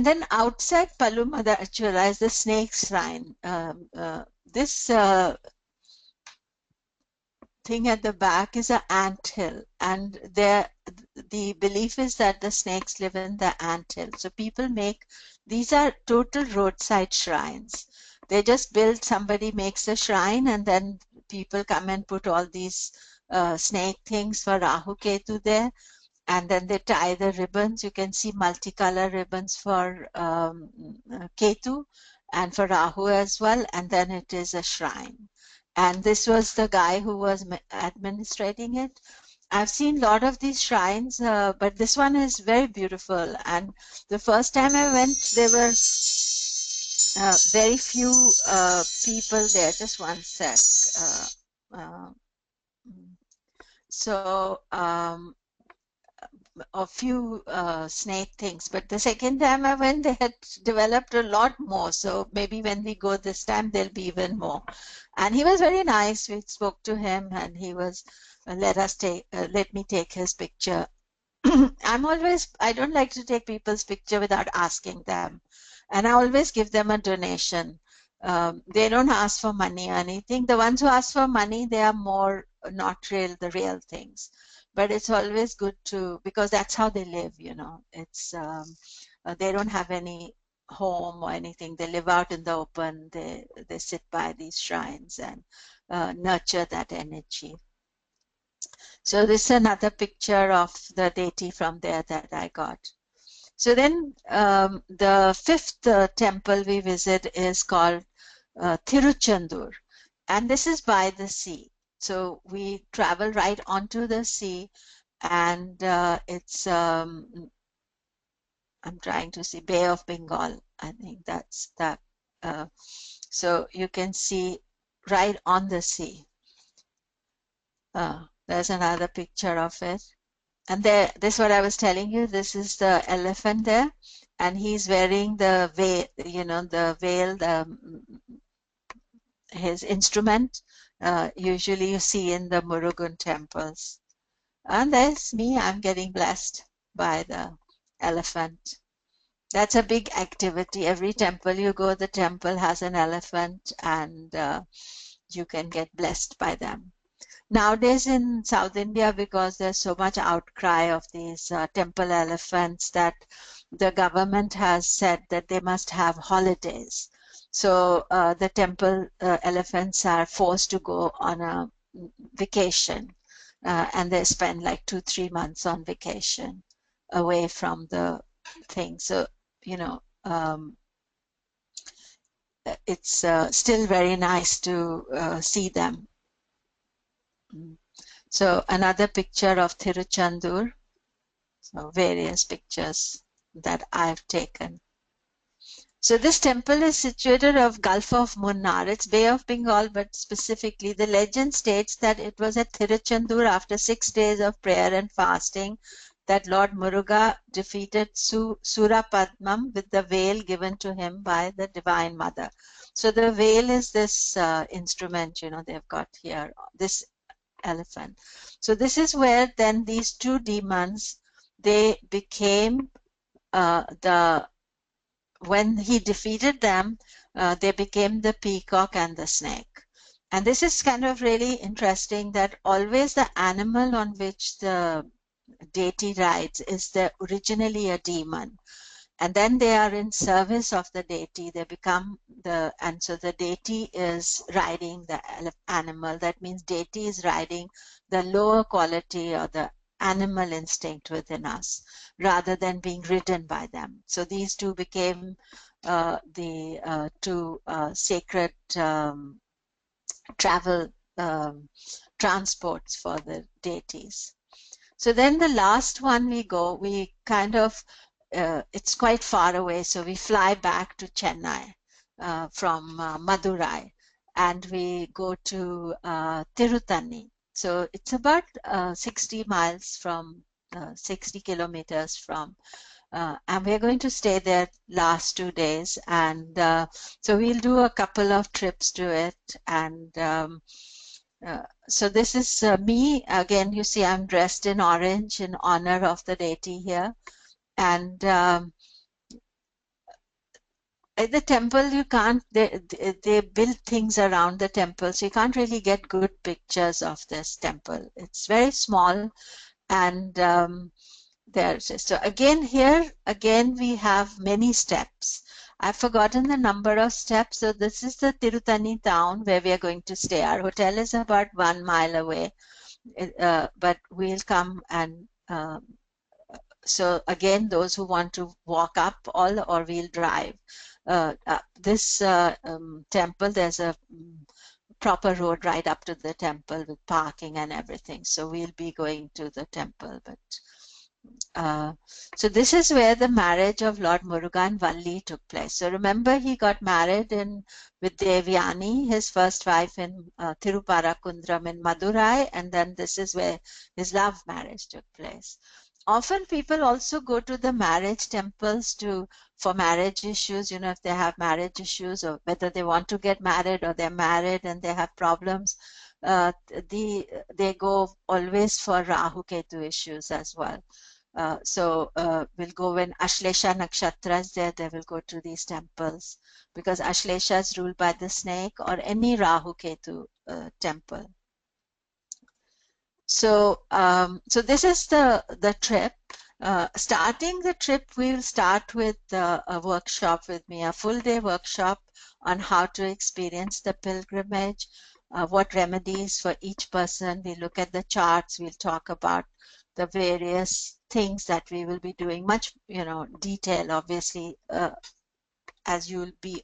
Speaker 1: then outside Palumadachura is the snake shrine. This thing at the back is an ant hill, and the belief is that the snakes live in the ant hill. So people these are total roadside shrines. They just somebody makes a shrine, and then people come and put all these snake things for Rahu Ketu there, and then they tie the ribbons. You can see multicolor ribbons for Ketu and for Rahu as well, and then it is a shrine. And this was the guy who was administrating it. I've seen a lot of these shrines, but this one is very beautiful. And the first time I went, there were very few people there. Just one sec. A few snake things, but the second time I went, they had developed a lot more. So maybe when we go this time, there'll be even more. And he was very nice. We spoke to him, and he was let me take his picture. I don't like to take people's picture without asking them, and I always give them a donation. They don't ask for money or anything. The ones who ask for money, they are more not the real things. But it's always good because that's how they live, It's they don't have any home or anything. They live out in the open. They sit by these shrines and nurture that energy. So this is another picture of the deity from there that I got. So then the 5th temple we visit is called Tiruchendur, and this is by the sea. So we travel right onto the sea, and it's I'm trying to see Bay of Bengal. I think that's that. So you can see right on the sea. There's another picture of it. And this is what I was telling you. This is the elephant there, and he's wearing the veil, the veil, his instrument. Usually you see in the Murugan temples. And there's me, I'm getting blessed by the elephant. That's a big activity. Every temple you go, the temple has an elephant, and you can get blessed by them. Nowadays in South India, because there's so much outcry of these temple elephants, that the government has said that they must have holidays. So the temple elephants are forced to go on a vacation, and they spend like 2-3 months on vacation away from the thing. So, you know, it's still very nice to see them. So another picture of Tiruchendur. So various pictures that I've taken. So this temple is situated off Gulf of Munnar. It's Bay of Bengal, but specifically the legend states that it was at Tiruchendur after 6 days of prayer and fasting that Lord Murugan defeated Surapadmam with the veil given to him by the Divine Mother. So the veil is this instrument, you know, they've got here, this elephant. So this is where then these two demons, they became when he defeated them, they became the peacock and the snake. And this is kind of really interesting, that always the animal on which the deity rides is originally a demon. And then they are in service of the deity. They become and so the deity is riding the animal. That means deity is riding the lower quality or the animal instinct within us, rather than being ridden by them. So these two became the two sacred travel transports for the deities. So then the last one we kind of, it's quite far away, so we fly back to Chennai from Madurai, and we go to Tiruntani. So it's about 60 miles from, 60 kilometers from, and we're going to stay there last 2 days. And so we'll do a couple of trips to it. And so this is me. Again, you see I'm dressed in orange in honor of the deity here. And at the temple, you can't, they build things around the temple, so you can't really get good pictures of this temple. It's very small, and so again here, again we have many steps. I've forgotten the number of steps. So this is the Tiruntani town where we are going to stay. Our hotel is about 1 mile away, but we'll come and so again, those who want to walk up or we'll drive. This temple, there's a proper road right up to the temple with parking and everything. So we'll be going to the temple. But so this is where the marriage of Lord Murugan and Valli took place. So remember, he got married with Devyani, his first wife, in Tiruparakundram in Madurai, and then this is where his love marriage took place. Often people also go to the marriage temples for marriage issues, you know, if they have marriage issues, or whether they want to get married or they're married and they have problems, they go always for Rahu Ketu issues as well. So we'll go when Ashlesha Nakshatra is there, they will go to these temples, because Ashlesha is ruled by the snake, or any Rahu Ketu temple. So, so this is the trip. Starting the trip, we will start with a workshop with me, a full-day workshop on how to experience the pilgrimage, what remedies for each person. We look at the charts. We'll talk about the various things that we will be doing, much, you know, detail, obviously, as you'll be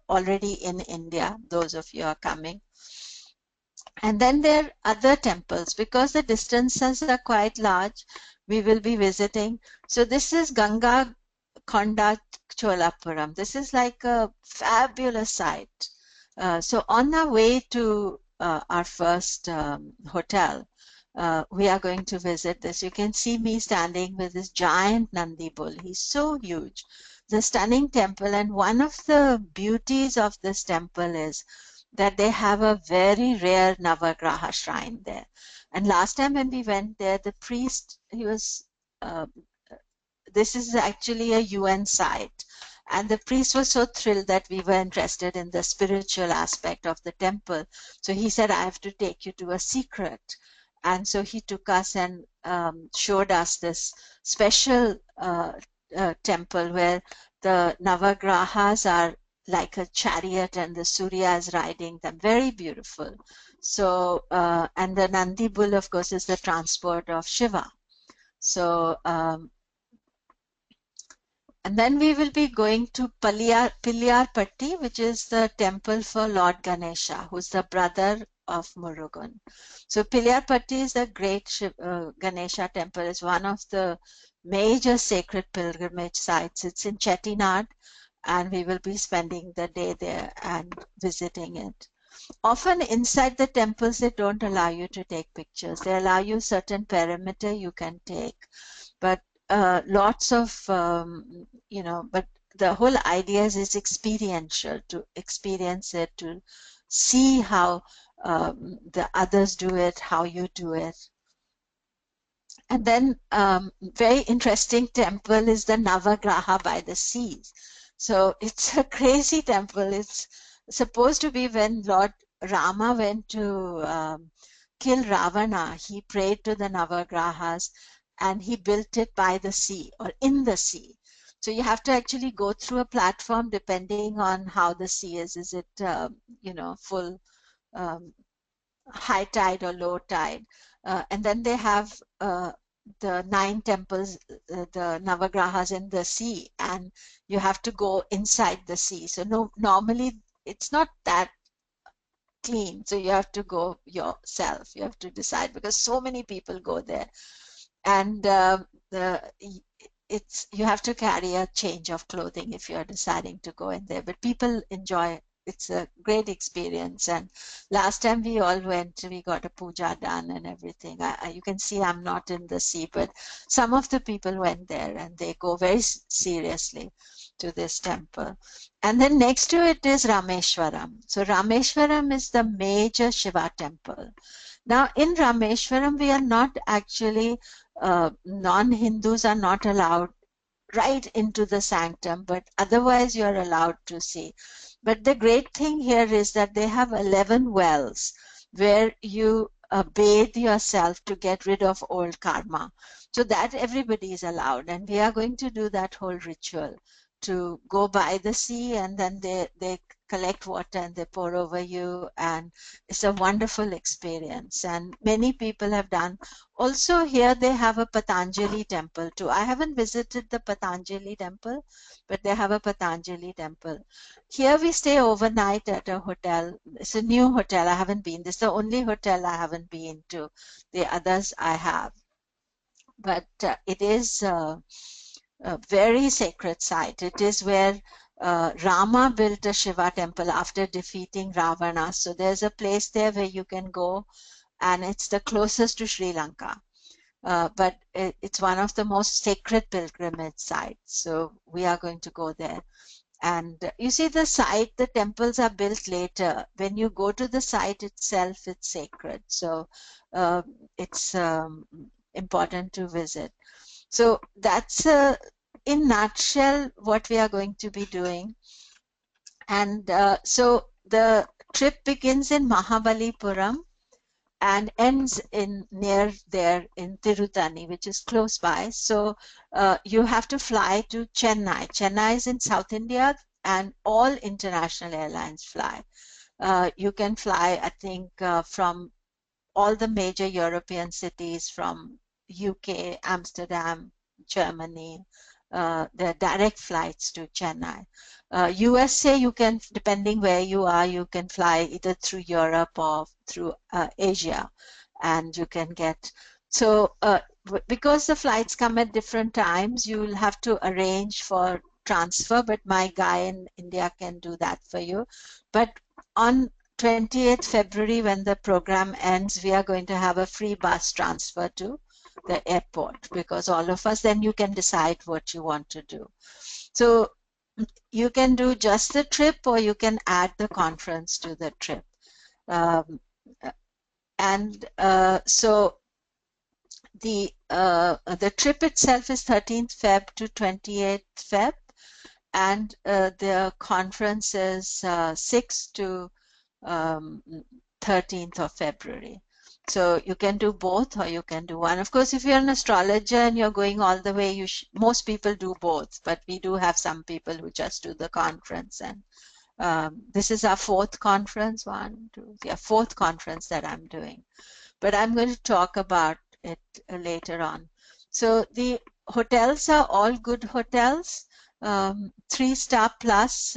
Speaker 1: already in India, those of you are coming. And then there are other temples, because the distances are quite large, we will be visiting. So this is Ganga Konda Cholapuram. This is like a fabulous site. So on our way to our first hotel, we are going to visit this. You can see me standing with this giant Nandi bull. He's so huge. The stunning temple, and one of the beauties of this temple is that they have a very rare Navagraha shrine there. And last time when we went there, the priest, he was, this is actually a UN site. And the priest was so thrilled that we were interested in the spiritual aspect of the temple. So he said, I have to take you to a secret. And so he took us and showed us this special temple where the Navagrahas are like a chariot and the Surya is riding them. Very beautiful. So, and the Nandi bull, of course, is the transport of Shiva. So, and then we will be going to Piliyarpatti, which is the temple for Lord Ganesha, who's the brother of Murugan. So Piliyarpatti is a great Ganesha temple. It's one of the major sacred pilgrimage sites. It's in Chettinad, and we will be spending the day there and visiting it. Often inside the temples, they don't allow you to take pictures. They allow you certain perimeter you can take, but lots of, but the whole idea is experiential, to experience it, to see how the others do it, how you do it. And then very interesting temple is the Navagraha by the seas. So it's a crazy temple. It's supposed to be when Lord Rama went to kill Ravana, he prayed to the Navagrahas and he built it by the sea or in the sea. So you have to actually go through a platform depending on how the sea is. Is it, full high tide or low tide? And then they have the 9 temples, the Navagrahas in the sea, and you have to go inside the sea. So normally it's not that clean. So you have to go yourself. You have to decide because so many people go there. And you have to carry a change of clothing if you're deciding to go in there. But people enjoy. It's a great experience. And last time we all went, we got a puja done and everything. You can see I'm not in the sea, but some of the people went there and they go very seriously to this temple. And then next to it is Rameshwaram. So Rameshwaram is the major Shiva temple. Now in Rameshwaram, we are not actually, non-Hindus are not allowed right into the sanctum, but otherwise you're allowed to see. But the great thing here is that they have 11 wells where you bathe yourself to get rid of old karma. So that everybody is allowed, and we are going to do that whole ritual to go by the sea, and then they collect water and they pour over you, and it's a wonderful experience. And many people have done. Also here they have a Patanjali temple too. I haven't visited the Patanjali temple, but they have a Patanjali temple. Here we stay overnight at a hotel. It's a new hotel. I haven't been. This is the only hotel I haven't been to. The others I have. But it is a very sacred site. It is where Rama built a Shiva temple after defeating Ravana. So there's a place there where you can go, and it's the closest to Sri Lanka. But it's one of the most sacred pilgrimage sites. So we are going to go there. And you see the site, the temples are built later. When you go to the site itself, it's sacred. So it's important to visit. So that's in nutshell what we are going to be doing. And so the trip begins in Mahabalipuram and ends near there in Tiruntani, which is close by. So you have to fly to Chennai. Chennai is in South India, and all international airlines fly. You can fly, I think, from all the major European cities, from UK, Amsterdam, Germany. There are direct flights to Chennai. USA, you can, depending where you are, you can fly either through Europe or through Asia, and you can get. So because the flights come at different times, you'll have to arrange for transfer, but my guy in India can do that for you. But on 28th February, when the program ends, we are going to have a free bus transfer to the airport, because all of us, then you can decide what you want to do. So You can do just the trip, or you can add the conference to the trip. Um, so the trip itself is 13th Feb to 28th Feb, and the conference is 6th to 13th of February. So you can do both, or you can do one. Of course, if you're an astrologer and you're going all the way, most people do both, but we do have some people who just do the conference. And this is our fourth conference, fourth conference that I'm doing. But I'm going to talk about it later on. So the hotels are all good hotels, 3-star plus.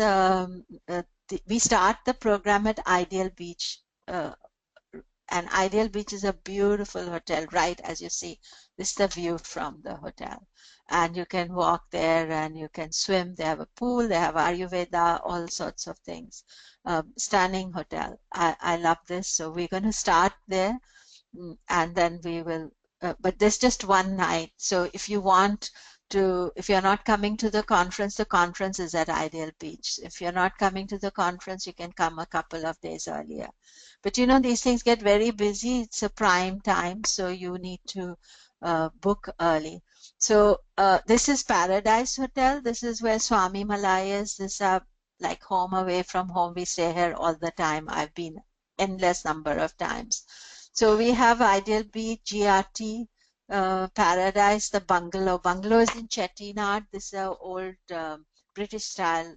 Speaker 1: We start the program at Ideal Beach, and Ideal Beach is a beautiful hotel, right as you see. This is the view from the hotel. And you can walk there and you can swim. They have a pool, they have Ayurveda, all sorts of things. Stunning hotel. I love this. So we're going to start there, and then we will, but there's just one night. So if you want to, if you're not coming to the conference is at Ideal Beach. If you're not coming to the conference, you can come a couple of days earlier. But you know, these things get very busy. It's a prime time, so you need to book early. So this is Paradise Hotel. This is where Swamimalai is. This is like home away from home. We stay here all the time. I've been endless number of times. So we have Ideal Beach, GRT, Paradise, the bungalow. Bungalow is in Chettinad. This is an old British style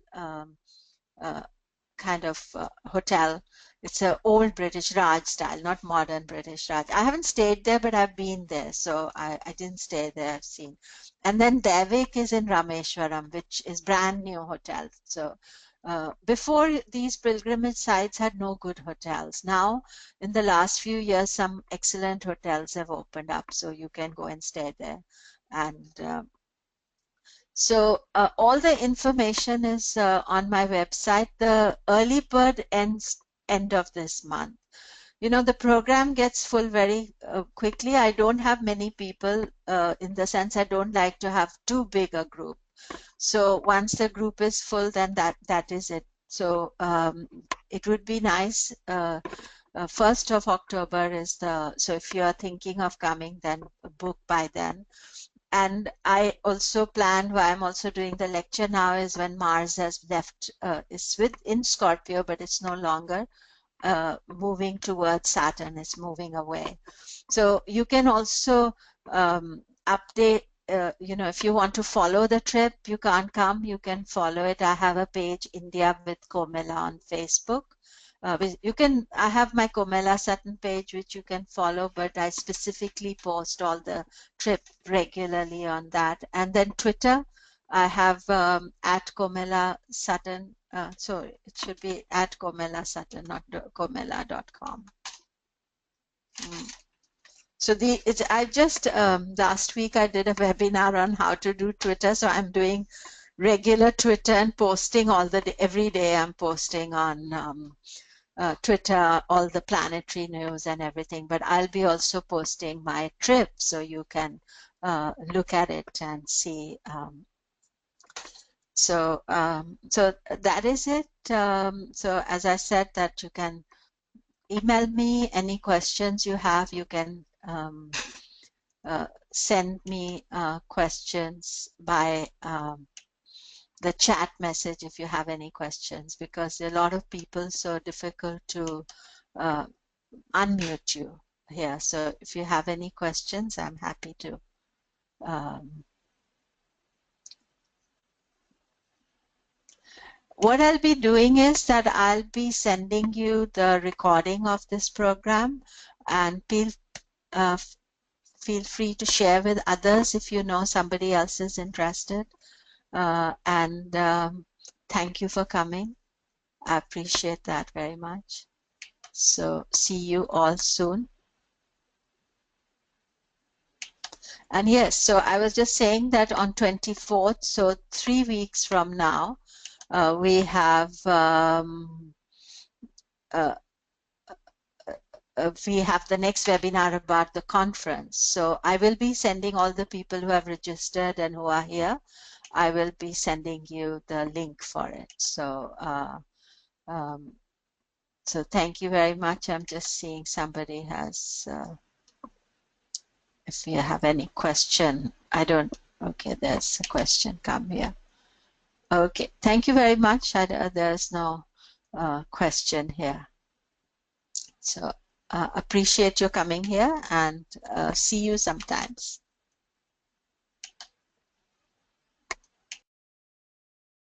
Speaker 1: kind of hotel. It's an old British Raj style, not modern British Raj. I haven't stayed there, but I've been there, so I didn't stay there. I've seen. And then Devik is in Rameshwaram, which is brand new hotel. So before, these pilgrimage sites had no good hotels. Now, in the last few years, some excellent hotels have opened up, so you can go and stay there. And so all the information is on my website. The early bird ends end of this month. You know, the program gets full very quickly. I don't have many people, in the sense I don't like to have too big a group. So once the group is full, then that is it. So it would be nice. 1st of October is so if you are thinking of coming, then book by then. And I also plan, why I'm also doing the lecture now, is when Mars has left, is in Scorpio, but it's no longer moving towards Saturn, it's moving away. So you can also update, you know, if you want to follow the trip, you can't come, you can follow it. I have a page, India with Komilla, on Facebook. I have my Komilla Sutton page, which you can follow, but I specifically post all the trip regularly on that. And then Twitter, I have at Komilla Sutton. So it should be at Komilla Sutton, not komilla.com. So I just, last week I did a webinar on how to do Twitter. So I'm doing regular Twitter and posting every day I'm posting on Twitter, all the planetary news and everything, but I'll be also posting my trip, so you can look at it and see. So that is it. So as I said, that you can email me any questions you have. You can send me questions by the chat message if you have any questions, because there are a lot of people, so difficult to unmute you here. So if you have any questions, I'm happy to. What I'll be doing is that I'll be sending you the recording of this program, and feel free to share with others if you know somebody else is interested. Thank you for coming. I appreciate that very much. So see you all soon. And yes, so I was just saying that on 24th, so 3 weeks from now, we have the next webinar about the conference. So I will be sending all the people who have registered and who are here. I will be sending you the link for it. So so thank you very much. I'm just seeing somebody has, if you have any question. I don't, okay, there's a question come here. Okay, thank you very much. There's no question here. So appreciate your coming here, and see you sometimes.